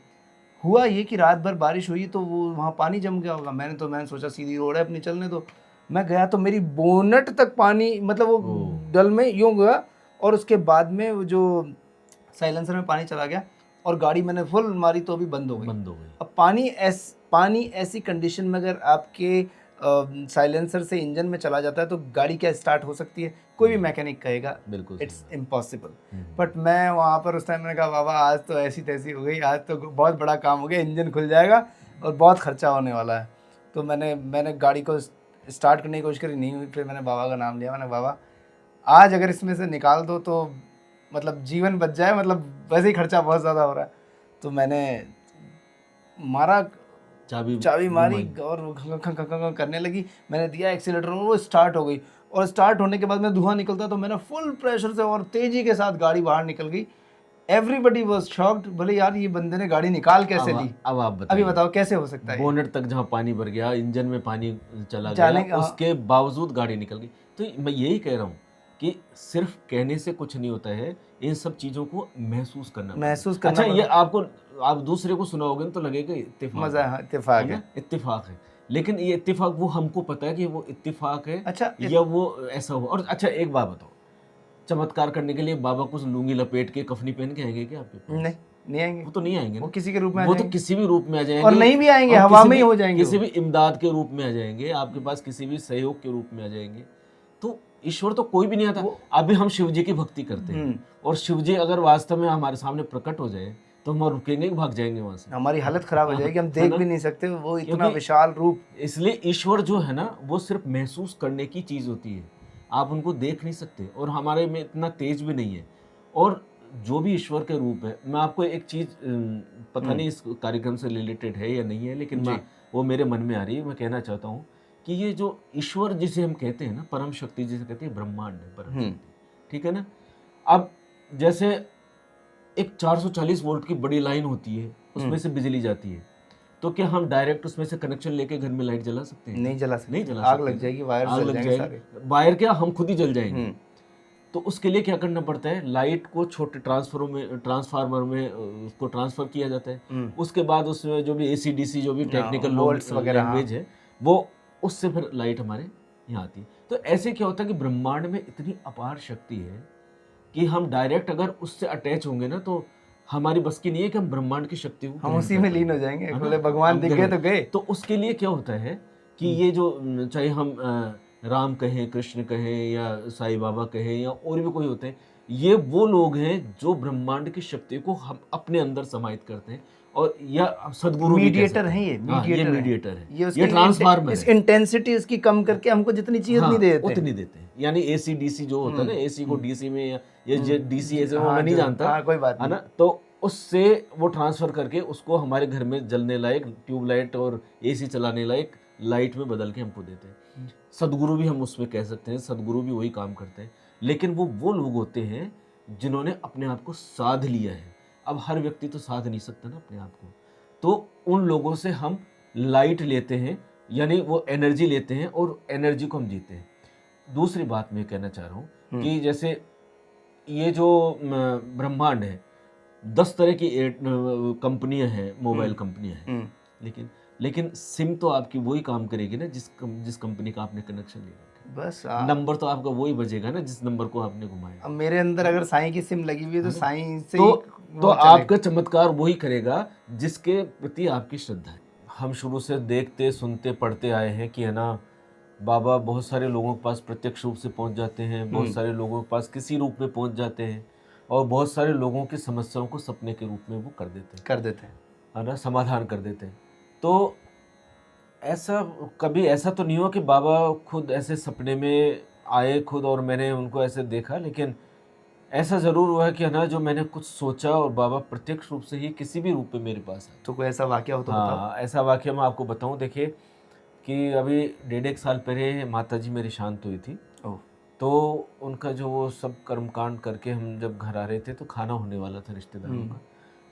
हुआ ये कि रात भर बारिश हुई तो वो वहाँ पानी जम गया होगा। मैंने सोचा सीधी रोड है अपनी, चलने दो। मैं गया तो मेरी बोनट तक पानी, मतलब वो डल में यूँ गया, और उसके बाद में वो जो साइलेंसर में पानी चला गया और गाड़ी मैंने फुल मारी तो अभी बंद हो गई। अब पानी ऐसी कंडीशन में अगर आपके साइलेंसर से इंजन में चला जाता है तो गाड़ी क्या स्टार्ट हो सकती है? कोई भी मैकेनिक कहेगा बिल्कुल इट्स इम्पॉसिबल। बट मैं वहाँ पर उस टाइम मैंने कहा बाबा आज तो ऐसी तैसी हो गई, आज तो बहुत बड़ा काम हो गया, इंजन खुल जाएगा और बहुत खर्चा होने वाला है। तो मैंने गाड़ी को स्टार्ट करने की कोशिश करी, नहीं हुई। फिर मैंने बाबा का नाम लिया, मैंने बाबा आज अगर इसमें से निकाल दो तो मतलब जीवन बच जाए, मतलब वैसे ही खर्चा बहुत ज़्यादा हो रहा है। तो मैंने मारा चाबी मारी और वो खं खं खं खं करने लगी। मैंने दिया एक्सीलेटर और वो स्टार्ट हो गई, और स्टार्ट होने के बाद में धुआं निकलता तो मैंने फुल प्रेशर से और तेजी के साथ गाड़ी बाहर निकल गई। एवरीबडी वाज शॉक्ड, बोले यार ये बंदे ने गाड़ी निकाल कैसे ली। अब आप अभी बताइए, बताओ कैसे हो सकता है? बोनेट तक जहाँ पानी भर गया, इंजन में पानी चला जाने गया, का- उसके बावजूद गाड़ी निकल गई। तो मैं यही कह रहा हूँ कि सिर्फ कहने से कुछ नहीं होता है, इन सब चीजों को महसूस करना पड़ता है। महसूस करना अच्छा, ये पड़ता आपको, आप दूसरे को सुनाओगे ना तो लगेगा इत्तेफाक मजा है, है, इत्तेफाक है है। ना, इत्तेफाक है। लेकिन ये इत्तेफाक वो हमको पता है कि वो इत्तेफाक है अच्छा, या वो ऐसा हुआ। और अच्छा एक बात बताओ, चमत्कार करने के लिए बाबा कुछ लुंगी लपेट के कफनी पहन के आएंगे क्या आपके पास? नहीं, नहीं आएंगे। वो तो नहीं आएंगे वो ना। किसी के रूप में आ वो तो जाएंगे। किसी भी रूप में आ जाएंगे, और नहीं भी आएंगे, और हवा किसी में ही भी- हो जाएंगे किसी वो। भी इमदाद के रूप में आ जाएंगे, आपके पास किसी भी सहयोग के रूप में आ जाएंगे। तो ईश्वर तो कोई भी नहीं आता। अभी हम शिव जी की भक्ति करते हैं, और शिव जी अगर वास्तव में हमारे सामने प्रकट हो जाए तो हम रुकेंगे कि भाग जाएंगे वहां से? हमारी हालत खराब हो जाएगी, हम है देख ना? भी नहीं सकते वो इतना क्योंकि- विशाल रूप। इसलिए ईश्वर जो है ना, वो सिर्फ महसूस करने की चीज होती है, आप उनको देख नहीं सकते, और हमारे में इतना तेज भी नहीं है। और जो भी ईश्वर के रूप है, मैं आपको एक चीज, पता नहीं इस कार्यक्रम से रिलेटेड है या नहीं है, लेकिन मैं वो मेरे मन में आ रही है, मैं कहना चाहता हूँ कि ये जो ईश्वर जिसे हम कहते हैं ना, परम शक्ति जिसे कहते हैं, ब्रह्मांड है परम शक्ति, ठीक है ना। अब जैसे एक 440 वोल्ट की बड़ी लाइन होती है, उसमें से बिजली जाती है, तो क्या हम डायरेक्ट उसमें से कनेक्शन लेके घर में लाइट जला सकते हैं? नहीं जला सकते, नहीं जला आग सकते। लग जाएगी, वायर आग जल लग जाएंगे जाएगी, सारे। वायर क्या, हम खुद ही जल जाएंगे। तो उसके लिए क्या करना पड़ता है, लाइट को छोटे ट्रांसफार्मर में उसको ट्रांसफर किया जाता है। उसके बाद उसमें जो भी एसी डीसी जो भी टेक्निकल वोल्ट्स वगैरह, लैंग्वेज है, वो उससे फिर लाइट हमारे यहाँ आती है। तो ऐसे क्या होता है कि ब्रह्मांड में इतनी अपार शक्ति है कि हम डायरेक्ट अगर उससे अटैच होंगे ना, तो हमारी बस की नहीं है कि हम ब्रह्मांड की शक्ति को हम ग्रहण उसी कर में पाएं। लीन हो जाएंगे, है ना? बोले भगवान हम दिख गए ग्रहण- तो गए। तो उसके लिए क्या होता है कि ये जो चाहे हम राम कहें, कृष्ण कहें, या साईं बाबा कहें, या और भी कोई होते हैं, ये वो लोग हैं जो ब्रह्मांड की शक्ति को हम अपने अंदर समाहित करते हैं, और या सदगुरु भी कह मीडिएटर सकते है, हैं। ये हाँ, ये मीडिएटर मीडिएटर है, ये उसकी ये ट्रांसफार्मर इस है। इंटेंसिटी उसकी कम करके हमको जितनी चाहिए उतनी दे देते हैं। उतनी देते हैं। यानी एसी डीसी जो होता है ना, एसी को डीसी में, या ये डीसी ऐसे वो मैं नहीं जानता, हाँ, कोई बात है ना, तो उससे वो ट्रांसफर करके उसको हमारे घर में जलने लायक ट्यूबलाइट और एसी चलाने लायक लाइट में बदल के हमको देते हैं। सदगुरु भी हम उसमें कह सकते हैं, सदगुरु भी वही काम करते हैं। लेकिन वो लोग होते हैं जिन्होंने अपने आप को साध लिया है। अब हर व्यक्ति तो साध नहीं सकता ना अपने आप को, तो उन लोगों से हम लाइट लेते हैं, यानी वो एनर्जी लेते हैं, और एनर्जी को हम जीते हैं। दूसरी बात मैं कहना चाह रहा हूँ कि जैसे ये जो ब्रह्मांड है, 10 तरह की कंपनियां हैं, मोबाइल कंपनियां हैं, लेकिन सिम तो आपकी वही काम करेगी ना जिस कंपनी का आपने कनेक्शन लिया है। बस नंबर तो आपका वही बजेगा ना जिस नंबर को आपने घुमाया। अब मेरे अंदर अगर साईं की सिम लगी हुई है तो साईं से तो ही वो आपका चमत्कार वही करेगा जिसके प्रति आपकी श्रद्धा है। हम शुरू से देखते, सुनते, पढ़ते आए हैं कि है ना, बाबा बहुत सारे लोगों के पास प्रत्यक्ष रूप से पहुंच जाते हैं, बहुत सारे लोगों के पास किसी रूप में पहुंच जाते हैं, और बहुत सारे लोगों की समस्याओं को सपने के रूप में वो कर देते हैं, है ना, समाधान कर देते हैं। तो ऐसा कभी ऐसा तो नहीं हुआ कि बाबा खुद ऐसे सपने में आए खुद और मैंने उनको ऐसे देखा, लेकिन ऐसा ज़रूर हुआ है कि है ना, जो मैंने कुछ सोचा और बाबा प्रत्यक्ष रूप से ही किसी भी रूप में मेरे पास आए। तो कोई ऐसा वाकया हो तो बताओ। हाँ, ऐसा वाकया मैं आपको बताऊं। देखिए कि अभी 1.5 साल पहले माता जी मेरी शांत हुई थी। तो उनका जो वो सब कर्मकांड करके हम जब घर आ रहे थे तो खाना होने वाला था रिश्तेदारों का।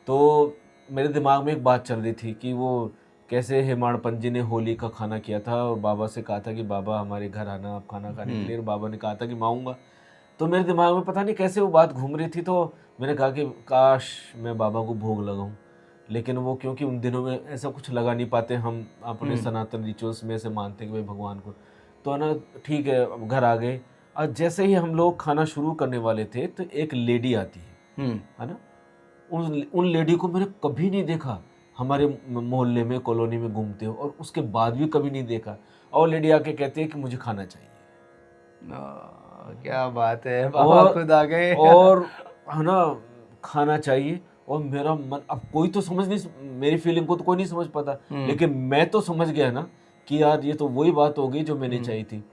तो मेरे दिमाग में एक बात चल रही थी कि वो कैसे हेमाड़पंत जी ने होली का खाना किया था और बाबा से कहा था कि बाबा हमारे घर आना आप खाना खाने के लिए, और बाबा ने कहा था कि मैं आऊँगा। तो मेरे दिमाग में पता नहीं कैसे वो बात घूम रही थी, तो मैंने कहा कि काश मैं बाबा को भोग लगाऊं, लेकिन वो क्योंकि उन दिनों में ऐसा कुछ लगा नहीं पाते, हम अपने सनातन रिचुअल्स में से मानते हैं कि भाई भगवान को, तो ना ठीक है अब घर आ गए। और जैसे ही हम लोग खाना शुरू करने वाले थे तो एक लेडी आती है ना, उन लेडी को मैंने कभी नहीं देखा हमारे मोहल्ले में, कॉलोनी में घूमते हो, और उसके बाद भी कभी नहीं देखा। और लेडी आके कहती है कि मुझे खाना चाहिए। क्या बात है, बाबा खुद आ गए और है ना, खाना चाहिए। और मेरा मन, अब कोई तो समझ नहीं, मेरी फीलिंग को तो कोई नहीं समझ पाता, लेकिन मैं तो समझ गया ना कि यार ये तो वही बात होगी जो मैंने चाहिए थी,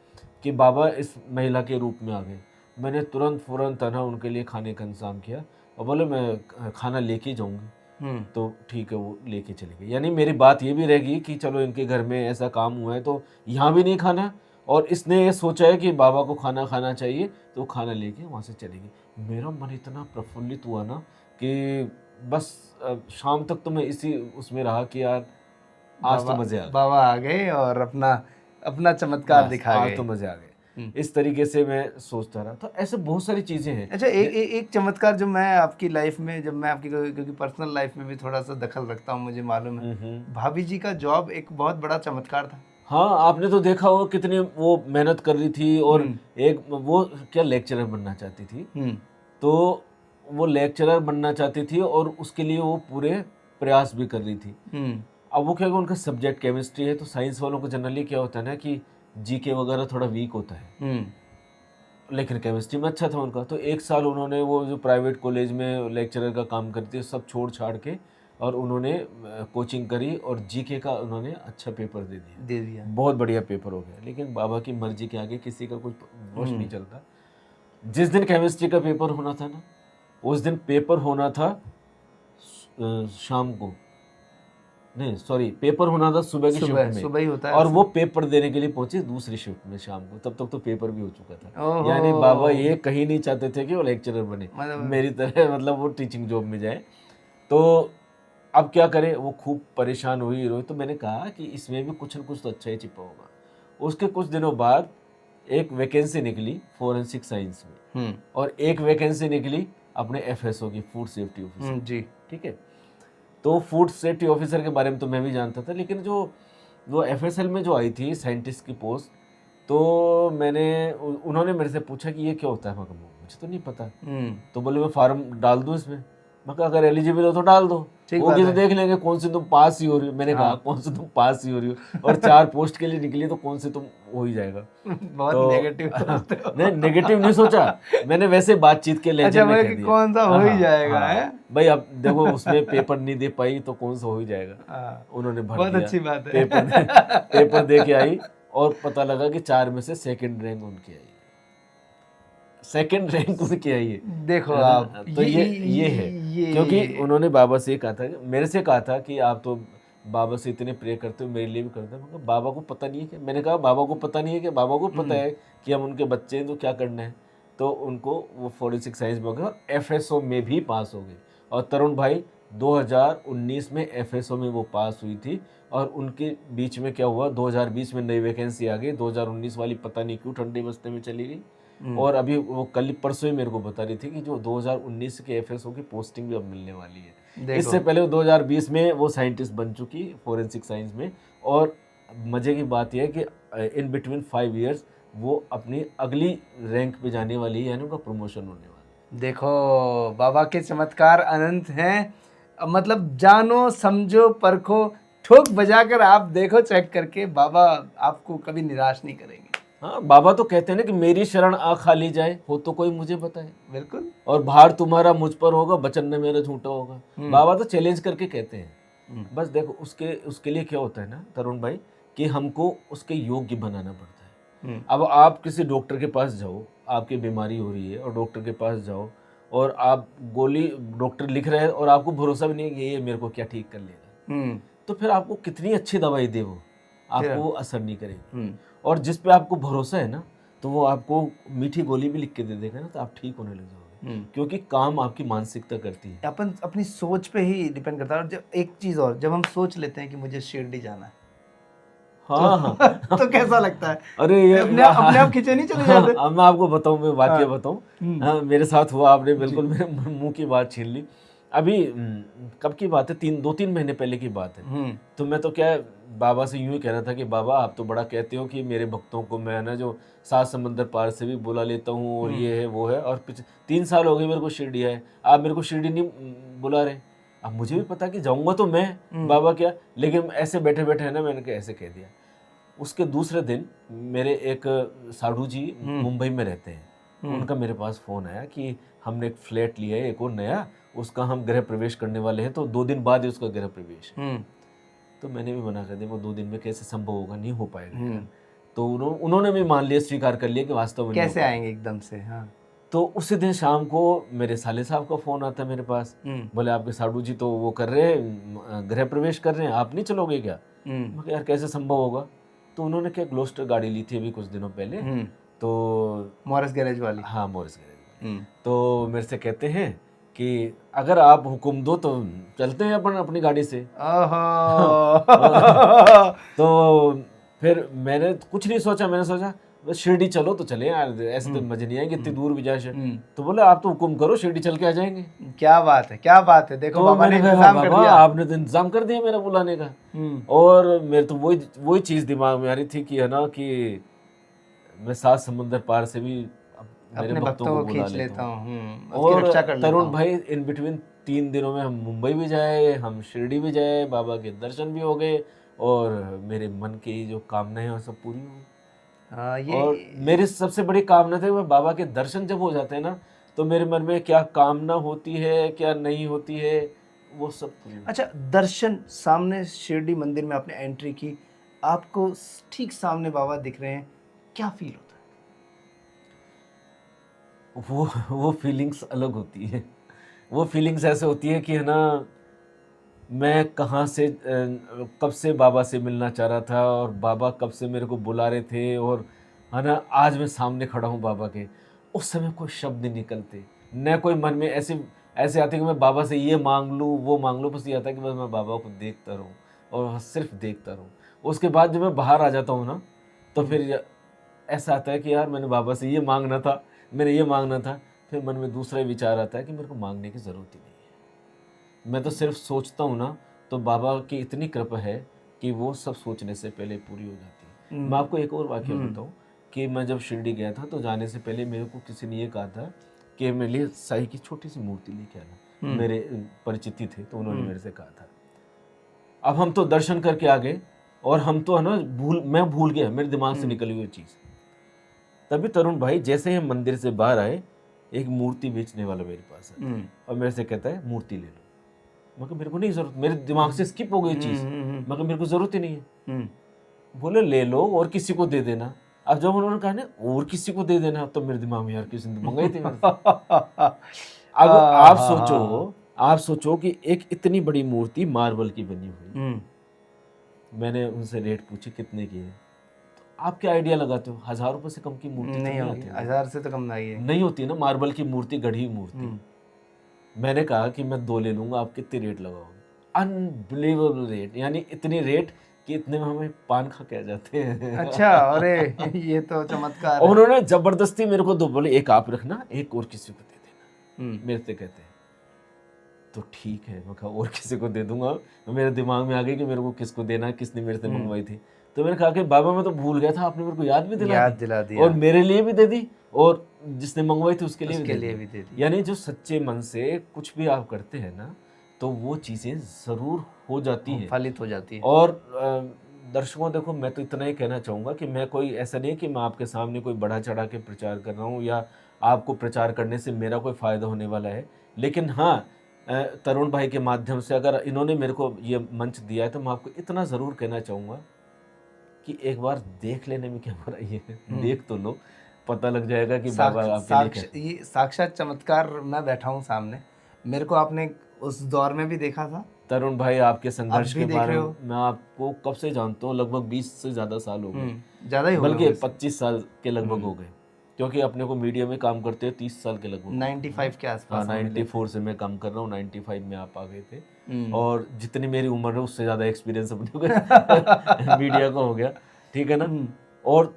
कि बाबा इस महिला के रूप में आ गए। मैंने तुरंत फौरन है ना उनके लिए खाने का इंतजाम किया और बोले मैं खाना लेके जाऊंगी। तो ठीक है, वो लेके चले गए। यानी मेरी बात ये भी रहेगी कि चलो इनके घर में ऐसा काम हुआ है तो यहाँ भी नहीं खाना, और इसने ये सोचा है कि बाबा को खाना खाना चाहिए तो वो खाना लेके वहाँ से चले गए। मेरा मन इतना प्रफुल्लित हुआ ना कि बस शाम तक तो मैं इसी उसमें रहा कि यार आज तो मजे आ गए, बाबा आ गए और अपना अपना चमत्कार दिखा गए। आज तो मजे आ गए। इस तरीके से मैं सोचता रहा। तो ऐसे बहुत सारी चीजें हैं। अच्छा, एक चमत्कार जो मैं आपकी लाइफ में, जब मैं आपकी क्योंकि पर्सनल लाइफ में भी थोड़ा सा दखल रखता हूँ, मुझे मालूम है भाभी जी का जॉब एक बहुत बड़ा चमत्कार था। हाँ, आपने तो देखा हो कितनी वो मेहनत कर रही थी, और एक वो क्या लेक्चरर बनना चाहती थी, तो वो लेक्चरर बनना चाहती थी और उसके लिए वो पूरे प्रयास भी कर रही थी। अब वो क्या, उनका सब्जेक्ट केमिस्ट्री है, तो साइंस वालों को जनरली क्या होता है ना कि जीके वगैरह थोड़ा वीक होता है, लेकिन केमिस्ट्री में अच्छा था उनका। तो एक साल उन्होंने वो जो प्राइवेट कॉलेज में लेक्चरर का काम करती है सब छोड़ छाड़ के, और उन्होंने कोचिंग करी और जीके का उन्होंने अच्छा पेपर दे दिया। बहुत बढ़िया पेपर हो गया। लेकिन बाबा की मर्जी के आगे किसी का कुछ वश नहीं चलता। जिस दिन केमिस्ट्री का पेपर होना था ना, उस दिन पेपर होना था शाम को, नहीं सॉरी, पेपर होना था सुबह की शिफ्ट में, सुबह ही होता है। और वो पेपर देने के लिए पहुंचे दूसरी शिफ्ट में शाम को। तब तक तो पेपर भी हो चुका था। यानी बाबा ये कहीं नहीं चाहते थे कि वो लेक्चरर बने मेरी तरह, मतलब वो टीचिंग जॉब में जाए। तो अब क्या करे, वो खूब परेशान हुई रोई। तो मैंने कहा कि इसमें भी कुछ न कुछ तो अच्छा ही छिपा होगा। उसके कुछ दिनों बाद एक वैकेंसी निकली फोरेंसिक साइंस में, और एक वैकेंसी निकली अपने FSO की, फूड सेफ्टी ऑफिसर जी, ठीक है। तो फूड सेफ्टी ऑफिसर के बारे में तो मैं भी जानता था, लेकिन जो वो FSL में जो आई थी साइंटिस्ट की पोस्ट, तो उन्होंने मेरे से पूछा कि ये क्या होता है। मैं कहा मुझे तो नहीं पता। तो बोले मैं फार्म डाल दूं इसमें। मैं कहा अगर एलिजिबल हो तो डाल दो, होगी तो देख लेंगे कौन से तुम पास ही हो रही हो। मैंने कहा कौन से तुम पास ही हो रही हो, और 4 पोस्ट के लिए निकली तो कौन से तुम हो ही जाएगा। बहुत नेगेटिव सोचते हो। नहीं, नेगेटिव नहीं सोचा मैंने, वैसे बातचीत के लहजे में कह दिया कौन सा हो ही जाएगा। भाई अब देखो उसमें पेपर नहीं दे पाई तो कौन सा हो ही जाएगा। उन्होंने भर दिया। बहुत अच्छी बात है। पेपर दे के आई और पता लगा कि 4 में से सेकंड रैंक उनकी आई, सेकंड रैंक उनकी आई है। देखो आप, तो ये है, क्योंकि उन्होंने बाबा से कहा था, मेरे से कहा था कि आप तो बाबा से इतने प्रे करते हो, मेरे लिए भी करते हो। बाबा को पता नहीं है कि, मैंने कहा बाबा को पता नहीं है कि, बाबा को पता है कि हम उनके बच्चे हैं तो क्या करना है। तो उनको वो फोरेंसिक साइंस में हो गया और FSO में भी पास हो गए। और तरुण भाई 2019 में FSO में वो पास हुई थी, और उनके बीच में क्या हुआ, 2020 में नई वैकेंसी आ गई, 2019 वाली पता नहीं क्यों ठंडे बस्ते में चली गई। और अभी वो कल परसों ही मेरे को बता रही थी कि जो 2019 के FSO की पोस्टिंग भी अब मिलने वाली है। इससे पहले वो 2020 में वो साइंटिस्ट बन चुकी फोरेंसिक साइंस में। और मजे की बात यह है कि इन बिटवीन 5 इयर्स वो अपनी अगली रैंक पे जाने वाली है, यानी उनका प्रमोशन होने वाला है। देखो बाबा के चमत्कार अनंत हैं। मतलब जानो, समझो, परखो, ठोक बजाकर आप देखो, चेक करके, बाबा आपको कभी निराश नहीं करेंगे। हाँ, बाबा तो कहते हैं ना कि मेरी शरण आ खाली जाए, हो तो कोई मुझे बताए। बिल्कुल। और भार तुम्हारा मुझ पर होगा, वचन न मेरा झूठा होगा। बाबा तो चैलेंज करके कहते हैं। बस देखो उसके लिए क्या होता है ना तरुण भाई, कि हमको उसके योग्य बनाना पड़ता है। अब आप किसी डॉक्टर के पास जाओ, आपकी बीमारी हो रही है और डॉक्टर के पास जाओ, और आप गोली डॉक्टर लिख रहे हैं और आपको भरोसा भी नहीं है कि ये मेरे को क्या ठीक कर लेगा, तो फिर आपको कितनी अच्छी दवाई दे वो आपको असर नहीं करेगी। और जिस पे आपको भरोसा है ना, तो वो आपको मीठी गोली भी लिख के दे देगा ना, तो आप ठीक होने लग जाओगे। क्योंकि काम आपकी मानसिकता करती है। अपन अपनी सोच पे ही डिपेंड करता है। और जब एक चीज और, जब हम सोच लेते हैं कि मुझे शिरडी जाना है, तो कैसा लगता है? अरे ये अपने आप खींचे नहीं चले जाते? मैं आपको बताऊं, मैं वाकया बताऊं, मेरे साथ हुआ, आपने बिल्कुल मेरे मुंह की बात छीन ली। अभी कब की बात है, 2-3 महीने पहले की बात है। तो मैं तो क्या बाबा से यूं ही कह रहा था कि बाबा आप तो बड़ा कहते हो कि मेरे भक्तों को मैं ना जो 7 समंदर पार से भी बुला लेता हूँ, और ये है वो है, और 3 साल हो गए मेरे को शिरडी आए, आप मेरे को शिरडी नहीं बुला रहे। अब मुझे भी पता कि जाऊँगा तो मैं, बाबा क्या, लेकिन ऐसे बैठे बैठे है ना, मैंने ऐसे कह दिया। उसके दूसरे दिन मेरे एक साधु जी मुंबई में रहते हैं, उनका मेरे पास फ़ोन आया कि हमने एक फ्लैट लिया है, एक और नया, उसका हम गृह प्रवेश करने वाले हैं, तो 2 दिन बाद ही उसका गृह प्रवेश। तो मैंने भी मना कर दिया, वो 2 दिन में कैसे संभव होगा, नहीं हो पाएगा। तो उन्होंने भी मान लिया, स्वीकार कर लिया कि वास्तव में कैसे आएंगे एकदम से। हाँ। तो उसी दिन शाम को मेरे साले साहब का फ़ोन आता है मेरे पास। बोले आपके साडू जी तो वो कर रहे हैं, गृह प्रवेश कर रहे हैं, आप नहीं चलोगे क्या? मैं कहा यार कैसे संभव होगा? तो उन्होंने क्या ग्लोस्टर गाड़ी ली थी अभी कुछ दिनों पहले, तो मॉरिस गैरेज वाली। हाँ मॉरिस गैरेज वाली। तो मेरे से कहते हैं कि अगर आप हुक्म दो तो चलते हैं अपन अपनी गाड़ी से। तो फिर मैंने कुछ नहीं सोचा, मैंने सोचा बस शिरडी चलो तो चले यार, ऐसे तो मजे नहीं आएंगे इतनी दूर भी जाए। तो बोले आप तो हुक्म करो, शिरडी चल के आ जाएंगे। क्या बात है, क्या बात है। देखो तो बाबा ने मैंने कहा इंतजाम कर बाबा दिया। आपने तो इंतजाम कर दिया मेरा बुलाने का। और मेरे तो वही चीज दिमाग में आ रही थी कि है ना कि मैं 7 समुंदर पार से भी मेरे अपने भक्तों को बुला खींच लेता हूँ, हूँ। उसकी और रक्षा कर लेता तरुण हूँ। भाई इन बिटवीन 3 दिनों में हम मुंबई भी जाए, हम शिरडी भी जाए, बाबा के दर्शन भी हो गए और मेरे मन की जो कामनाएं हैं सब पूरी हो गई। और मेरी सबसे बड़ी कामना थी, वह बाबा के दर्शन जब हो जाते हैं ना तो मेरे मन में क्या कामना होती है क्या नहीं होती है वो सब पूरी। अच्छा, दर्शन सामने शिरडी मंदिर में आपने एंट्री की, आपको ठीक सामने बाबा दिख रहे हैं, क्या फील होता है? वो फीलिंग्स अलग होती है। वो फीलिंग्स ऐसे होती है कि है ना मैं कहाँ से कब से बाबा से मिलना चाह रहा था और बाबा कब से मेरे को बुला रहे थे, और है ना आज मैं सामने खड़ा हूँ बाबा के। उस समय कोई शब्द नहीं निकलते, न कोई मन में ऐसे ऐसे आते कि मैं बाबा से ये मांग लूँ वो मांग लूँ, बस ये आता है कि बस मैं बाबा को देखता रहूँ और सिर्फ देखता रहूँ। उसके बाद जब मैं बाहर आ जाता हूँ ना तो फिर ऐसा आता है कि यार मैंने बाबा से ये मांगना था, मैंने ये मांगना था। फिर मन में दूसरा विचार आता है कि मेरे को मांगने की ज़रूरत ही नहीं है, मैं तो सिर्फ सोचता हूँ ना तो बाबा की इतनी कृपा है कि वो सब सोचने से पहले पूरी हो जाती है। मैं आपको एक और वाक्य बताऊँ कि मैं जब शिरडी गया था तो जाने से पहले मेरे को किसी ने ये कहा था कि मेरे लिए साईं की छोटी सी मूर्ति लेके आना। मेरे परिचिति थे तो उन्होंने मेरे से कहा था। अब हम तो दर्शन करके आ गए और हम तो है ना मैं भूल गया, मेरे दिमाग से निकली हुई चीज़। तभी तरुण भाई जैसे ही मंदिर से बाहर आए एक मूर्ति बेचने वाला मेरे पास आया और मेरे से कहता है मूर्ति ले लो। मैं कहा मेरे को नहीं जरूरत, मेरे दिमाग से स्किप हो गई चीज़। मैं कहा मेरे को जरूरत ही नहीं है। बोले ले लो और किसी को दे देना। अब जब उन्होंने कहा ना और किसी को दे देना तो मेरे दिमाग में यार किसी ने मंगाई थी मेरे से। अब आप सोचो कि एक इतनी बड़ी मूर्ति मार्बल की बनी हुई, मैंने उनसे रेट पूछे कितने की है, तो आप क्या आइडिया लगाते हो? 1000 रुपये से कम की मूर्ति नहीं तो होती, 1000 से तो कम नहीं होती है ना मार्बल की मूर्ति, गढ़ी मूर्ति। मैंने कहा कि मैं 2 ले लूंगा, आप कितनी रेट लगाओगे? अनबिलीवेबल रेट, यानी इतनी रेट कि इतने में हमें पान खा के आ जाते हैं। अच्छा, अरे ये तो चमत्कार है। उन्होंने जबरदस्ती मेरे को 2 बोले एक आप रखना एक और किसी को दे देना। मेरे से कहते हैं तो ठीक है। मैं कहा और किसी को दे दूंगा। मेरे दिमाग में आ गई कि मेरे को किसको देना है, किसने मेरे से मंगवाई थी। तो मैंने कहा कि बाबा मैं तो भूल गया था, आपने मेरे को याद भी दिला दी और मेरे लिए भी दे दी और जिसने मंगवाई थी उसके लिए भी दे दी। यानी जो सच्चे मन से कुछ भी आप करते हैं ना तो वो चीज़ें ज़रूर हो जाती हैं, फलित हो जाती है। और दर्शकों देखो मैं तो इतना ही कहना चाहूँगा कि मैं कोई ऐसा नहीं कि मैं आपके सामने कोई बढ़ा चढ़ा के प्रचार कर रहा हूँ या आपको प्रचार करने से मेरा कोई फ़ायदा होने वाला है। लेकिन हाँ तरुण भाई के माध्यम से अगर इन्होंने मेरे को ये मंच दिया है तो मैं आपको इतना ज़रूर कहना चाहूँगा कि एक बार देख लेने में क्या बुराई है। देख तो लो, पता लग जाएगा कि बाबा आपके लिए ये साक्षात चमत्कार। मैं बैठा हूँ सामने, मेरे को आपने उस दौर में भी देखा था। तरुण भाई आपके संघर्ष के बारे में मैं आपको कब से जानता हूँ, लगभग 20 से ज़्यादा साल हो गए, ज़्यादा ही हो बल्कि 25 साल के लगभग हो गए, क्योंकि अपने को मीडिया में काम करते हैं 30 साल के लगभग। 95 के आसपास। 94 से मैं काम कर रहा हूँ, 95 में आप आ गए थे और जितनी मेरी उम्र है उससे ज़्यादा एक्सपीरियंस अपने को मीडिया का हो गया, ठीक है ना। और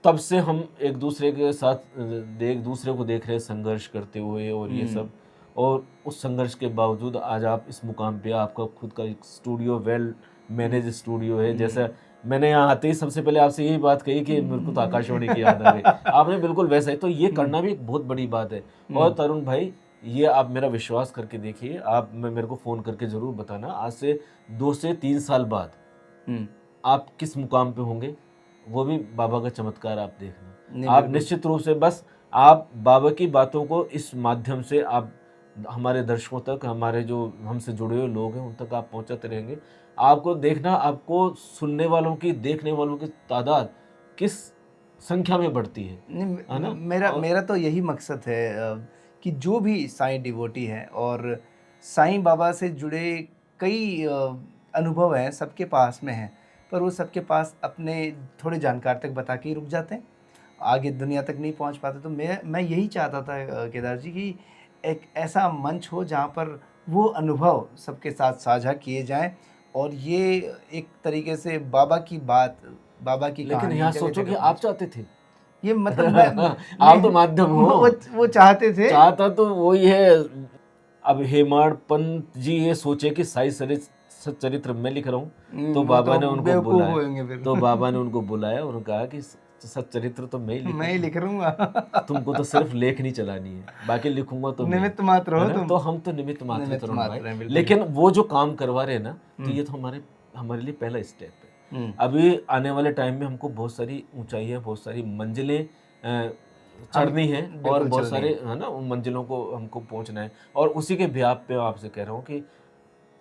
तब से हम एक दूसरे के साथ एक दूसरे को देख रहे हैं संघर्ष करते हुए और ये सब, और उस संघर्ष के बावजूद आज आप इस मुकाम पे, आपका खुद का एक स्टूडियो, वेल मैनेज स्टूडियो है। जैसा मैंने यहाँ आते ही सबसे पहले आपसे यही बात कही कि मेरे को तो आकाशवाणी की याद आ गई, आपने बिल्कुल वैसा ही। तो ये करना भी एक बहुत बड़ी बात है। और तरुण भाई ये आप मेरा विश्वास करके देखिए, आप मेरे को फ़ोन करके ज़रूर बताना आज से 2 से 3 साल बाद आप किस मुकाम पे होंगे, वो भी बाबा का चमत्कार आप देखना। आप निश्चित रूप से बस आप बाबा की बातों को इस माध्यम से आप हमारे दर्शकों तक, हमारे जो हमसे जुड़े हुए लोग हैं उन तक आप पहुंचाते रहेंगे। आपको देखना, आपको सुनने वालों की, देखने वालों की तादाद किस संख्या में बढ़ती है नहीं, ना? मेरा तो यही मकसद है कि जो भी साईं डिवोटी है और साईं बाबा से जुड़े कई अनुभव हैं, सबके पास में हैं, पर वो सबके पास अपने थोड़े जानकार तक बता के ही रुक जाते हैं, आगे दुनिया तक नहीं पहुंच पाते। तो मैं यही चाहता था केदार जी कि एक ऐसा मंच हो जहां पर वो अनुभव सबके साथ साझा किए जाएं और ये एक तरीके से बाबा की बात, बाबा की लेकिन कहानी यहाँ जगह सोचो कि जगह आप चाहते थे, ये मतलब मैं आप तो माध्यम हो। वो चाहते थे। चाहता तो वही है। अब हेमाड पंत जी ये सोचे कि साई सच्चरित्र मैं लिख रहा हूँ, तो वो बाबा तो ने उनको बेवकूफ बुलाया, होंगे फिर। तो बाबा ने उनको बुलाया और कहा कि सच्चरित्र तो मैं ही मैं ही लिख लिखूंगा, रहूंगा। तुमको तो सिर्फ लेखनी चलानी है, बाकी लिखूंगा तो मैं, निमित्त मात्र हो है ना? तुम। तो हम तो निमित्त मात्र निमित्त तरुण मात्र हैं, भाई, बिल्कुल। लेकिन वो जो काम करवा रहे हैं ना, तो ये तो हमारे लिए पहला स्टेप है। अभी आने वाले टाइम में हमको बहुत सारी ऊंचाइयां, बहुत सारी मंजिलें चढ़नी है और बिल्कुल बहुत चलनी सारे, है। है ना, उन मंजिलों को हमको पहुंचना है। और उसी के ब्याप पे आपसे कह रहा हूँ कि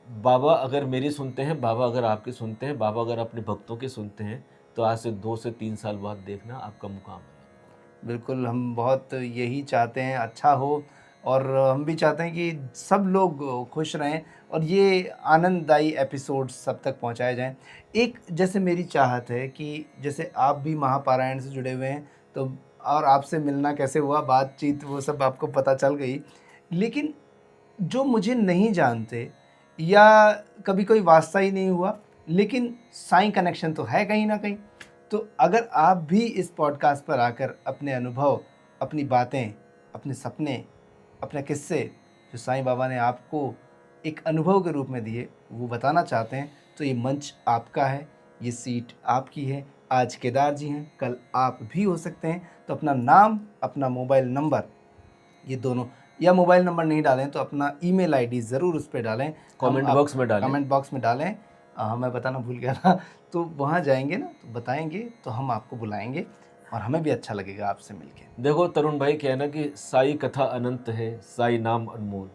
बाबा अगर मेरी सुनते हैं, बाबा अगर आपकी सुनते हैं, बाबा अगर अपने भक्तों की सुनते हैं, तो आज से 2 से 3 साल बाद देखना आपका मुकाम है। बिल्कुल, हम बहुत यही चाहते हैं, अच्छा हो, और हम भी चाहते हैं कि सब लोग खुश रहें और ये आनंददायी एपिसोड सब तक पहुंचाए जाएं। एक जैसे मेरी चाहत है कि जैसे आप भी महापारायण से जुड़े हुए हैं, तो और आपसे मिलना कैसे हुआ, बातचीत वो सब आपको पता चल गई, लेकिन जो मुझे नहीं जानते या कभी कोई वास्ता ही नहीं हुआ, लेकिन साईं कनेक्शन तो है कहीं ना कहीं, तो अगर आप भी इस पॉडकास्ट पर आकर अपने अनुभव, अपनी बातें, अपने सपने, अपने किस्से जो साईं बाबा ने आपको एक अनुभव के रूप में दिए वो बताना चाहते हैं, तो ये मंच आपका है, ये सीट आपकी है। आज केदार जी हैं, कल आप भी हो सकते हैं। तो अपना नाम, अपना मोबाइल नंबर, ये दोनों, या मोबाइल नंबर नहीं डालें तो अपना ईमेल आईडी ज़रूर उस पर डालें, कमेंट बॉक्स में डालें। कमेंट बॉक्स में डालें। मैं बताना भूल गया था। तो वहाँ जाएंगे ना, तो बताएंगे, तो हम आपको बुलाएंगे और हमें भी अच्छा लगेगा आपसे मिलके। देखो तरुण भाई, क्या है ना कि साई कथा अनंत है, साई नाम अनमोल,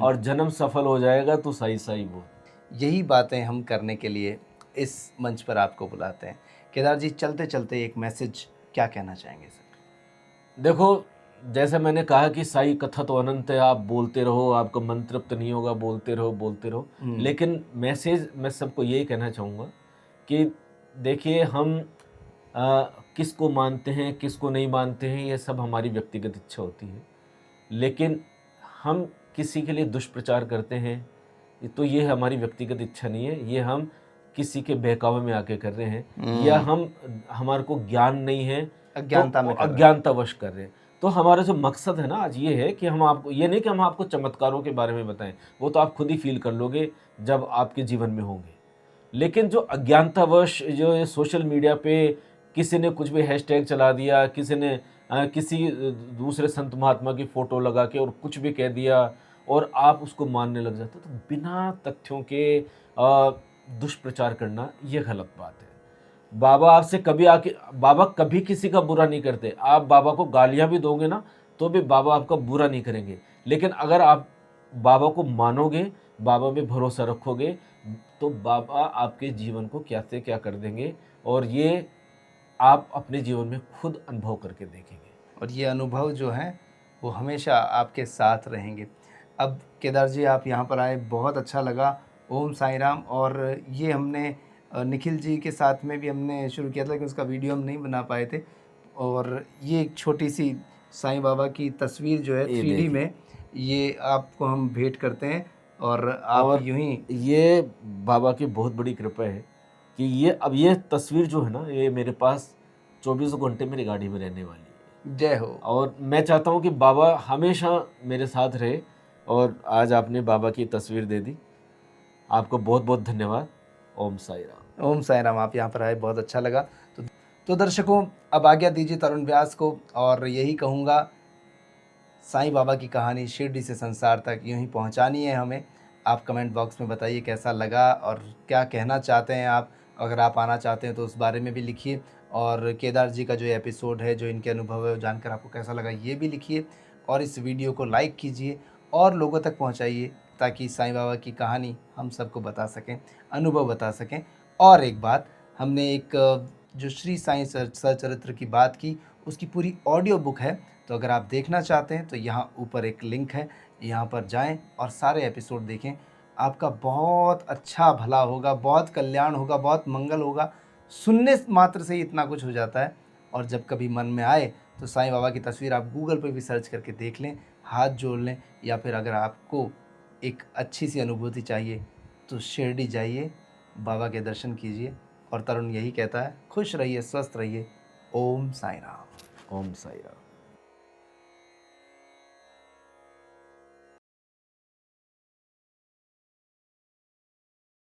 और जन्म सफल हो जाएगा तो साई साई बोल। यही बातें हम करने के लिए इस मंच पर आपको बुलाते हैं। केदार जी, चलते चलते एक मैसेज क्या कहना चाहेंगे सर? देखो, जैसे मैंने कहा कि साई कथा तो अनंत है, आप बोलते रहो, आपका मन तृप्त नहीं होगा, बोलते रहो बोलते रहो। लेकिन मैसेज मैं सबको यही कहना चाहूँगा कि देखिए, हम किसको मानते हैं, किसको नहीं मानते हैं, ये सब हमारी व्यक्तिगत इच्छा होती है। लेकिन हम किसी के लिए दुष्प्रचार करते हैं तो ये हमारी व्यक्तिगत इच्छा नहीं है, ये हम किसी के बहकावे में आके कर रहे हैं, या हमारे को ज्ञान नहीं है, अज्ञानता में कर रहे हैं। अज्ञानतावश कर रहे हैं। तो हमारा जो मकसद है ना आज ये है कि हम आपको, ये नहीं कि हम आपको चमत्कारों के बारे में बताएं, वो तो आप खुद ही फील कर लोगे जब आपके जीवन में होंगे। लेकिन जो अज्ञानतावश, जो ये सोशल मीडिया पे किसी ने कुछ भी हैशटैग चला दिया, किसी ने किसी दूसरे संत महात्मा की फ़ोटो लगा के और कुछ भी कह दिया और आप उसको मानने लग जाते हो, तो बिना तथ्यों के दुष्प्रचार करना ये गलत बात है। बाबा आपसे कभी आके, बाबा कभी किसी का बुरा नहीं करते। आप बाबा को गालियां भी दोगे ना, तो भी बाबा आपका बुरा नहीं करेंगे। लेकिन अगर आप बाबा को मानोगे, बाबा में भरोसा रखोगे, तो बाबा आपके जीवन को क्या से क्या कर देंगे, और ये आप अपने जीवन में खुद अनुभव करके देखेंगे। और ये अनुभव जो हैं वो हमेशा आपके साथ रहेंगे। अब केदार जी, आप यहाँ पर आए, बहुत अच्छा लगा। ओम साई राम। और ये हमने निखिल जी के साथ में भी हमने शुरू किया था, लेकिन उसका वीडियो हम नहीं बना पाए थे। और ये एक छोटी सी साईं बाबा की तस्वीर जो है 3D में, ये आपको हम भेंट करते हैं। और आप यूं ही, ये बाबा की बहुत बड़ी कृपा है कि ये तस्वीर जो है ना, ये मेरे पास 24 घंटे मेरी गाड़ी में रहने वाली है। जय हो। और मैं चाहता हूँ कि बाबा हमेशा मेरे साथ रहे, और आज आपने बाबा की तस्वीर दे दी, आपको बहुत बहुत धन्यवाद। ओम साई राम। ओम साई राम। आप यहाँ पर आए, बहुत अच्छा लगा। तो दर्शकों, अब आज्ञा दीजिए तरुण व्यास को, और यही कहूँगा, साईं बाबा की कहानी शिरडी से संसार तक यूं ही पहुंचानी है हमें। आप कमेंट बॉक्स में बताइए कैसा लगा और क्या कहना चाहते हैं आप। अगर आप आना चाहते हैं तो उस बारे में भी लिखिए। और केदार जी का जो एपिसोड है, जो इनके अनुभव है, वो जानकर आपको कैसा लगा ये भी लिखिए। और इस वीडियो को लाइक कीजिए और लोगों तक पहुंचाइए, ताकि साईं बाबा की कहानी हम सबको बता सकें, अनुभव बता सकें। और एक बात, हमने एक जो श्री साईं सचरित्र की बात की उसकी पूरी ऑडियो बुक है। तो अगर आप देखना चाहते हैं तो यहाँ ऊपर एक लिंक है, यहाँ पर जाएं और सारे एपिसोड देखें। आपका बहुत अच्छा भला होगा, बहुत कल्याण होगा, बहुत मंगल होगा। सुनने मात्र से ही इतना कुछ हो जाता है। और जब कभी मन में आए तो साईं बाबा की तस्वीर आप गूगल पे भी सर्च करके देख लें, हाथ जोड़ लें, या फिर अगर आपको एक अच्छी सी अनुभूति चाहिए तो शिरडी जाइए, बाबा के दर्शन कीजिए। और तरुण यही कहता है, खुश रहिए, स्वस्थ रहिए। ओम साईं राम। ओम साई राम।